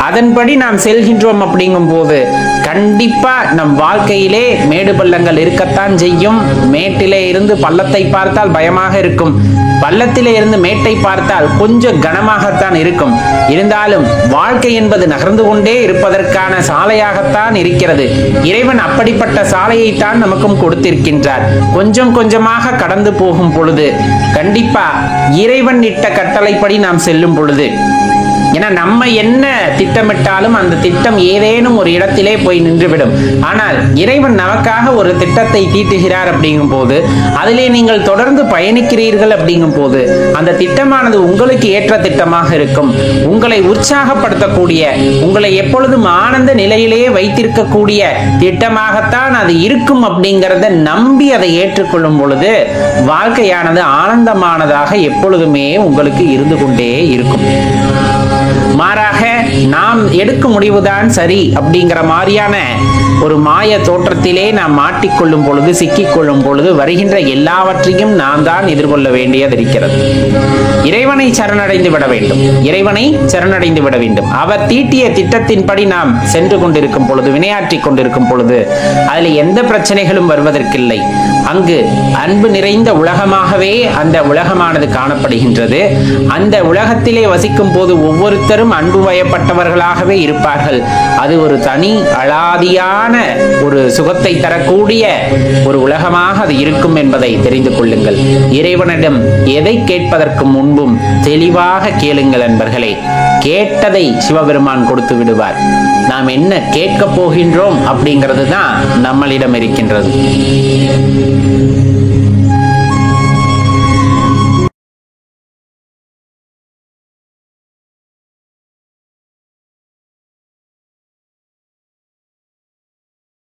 அதன்படி நாம் செல்கின்றோம் அப்படிங்கும் போது கண்டிப்பா நம் வாழ்க்கையிலே மேடு பள்ளங்கள் இருக்கத்தான் செய்யும். மேட்டிலே இருந்து பள்ளத்தை பார்த்தால் பயமாக இருக்கும், பள்ளத்திலே இருந்து மேட்டை பார்த்தால் கொஞ்சம் கனமாகத்தான் இருக்கும். இருந்தாலும் வாழ்க்கை என்பது நகர்ந்து கொண்டே இருப்பதற்கான சாலையாகத்தான் இருக்கிறது. இறைவன் அப்படிப்பட்ட சாலையைத்தான் நமக்கும் கொடுத்திருக்கின்றார். கொஞ்சம் கொஞ்சமாக கடந்து போகும் பொழுது கண்டிப்பா இறைவன் இட்ட கட்டளைப்படி நாம் செல்லும் பொழுது, ஏன்னா நம்ம என்ன திட்டமிட்டாலும் அந்த திட்டம் ஏதேனும் ஒரு இடத்திலே போய் நின்றுவிடும். ஆனால் இறைவன் நமக்காக ஒரு திட்டத்தை தீட்டுகிறார் அப்படிங்கும் போது அதிலே நீங்கள் தொடர்ந்து பயணிக்கிறீர்கள் அப்படிங்கும் போது அந்த திட்டமானது உங்களுக்கு ஏற்ற திட்டமாக இருக்கும். உங்களை உற்சாகப்படுத்தக்கூடிய, உங்களை எப்பொழுதும் ஆனந்த நிலையிலேயே வைத்திருக்கக்கூடிய திட்டமாகத்தான் அது இருக்கும். அப்படிங்கிறத நம்பி அதை ஏற்றுக்கொள்ளும் பொழுது வாழ்க்கையானது ஆனந்தமானதாக எப்பொழுதுமே உங்களுக்கு இருந்து கொண்டே இருக்கும். மாறாக நாம் எடுக்கும் முடிவுதான் சரி அப்படிங்கிற மாதிரியான ஒரு மாய தோற்றத்திலே நாம் மாட்டிக்கொள்ளும் பொழுது, சிக்கிக்கொள்ளும் பொழுது வருகின்ற எல்லாவற்றையும் நாம் தான் எதிர்கொள்ள வேண்டியது இருக்கிறது. இறைவனை சரணடைந்து விட வேண்டும், இறைவனை சரணடைந்து விட வேண்டும். அவர் தீட்டிய திட்டத்தின்படி நாம் சென்று கொண்டிருக்கும் பொழுது, வினையாற்றி கொண்டிருக்கும் பொழுது அதில் எந்த பிரச்சனைகளும் வருவதற்கில்லை. அங்கு அன்பு நிறைந்த உலகமாகவே அந்த உலகமானது காணப்படுகின்றது. அந்த உலகத்திலே வசிக்கும் போது ஒவ்வொருத்தரும் அன்பு வயப்பட்டவர்களாகவே இருப்பார்கள். அது ஒரு தனி அலாதியான ஒரு சுகத்தை தரக்கூடிய ஒரு உலகமாக அது இருக்கும் என்பதை தெரிந்து கொள்ளுங்கள். இறைவனிடம் எதை கேட்பதற்கு முன்பும் தெளிவாக கேளுங்கள் அன்பர்களே. கேட்டதை சிவபெருமான் கொடுத்து விடுவார். நாம் என்ன கேட்க போகின்றோம் அப்படிங்கிறது தான் நம்மளிடம் இருக்கின்றது.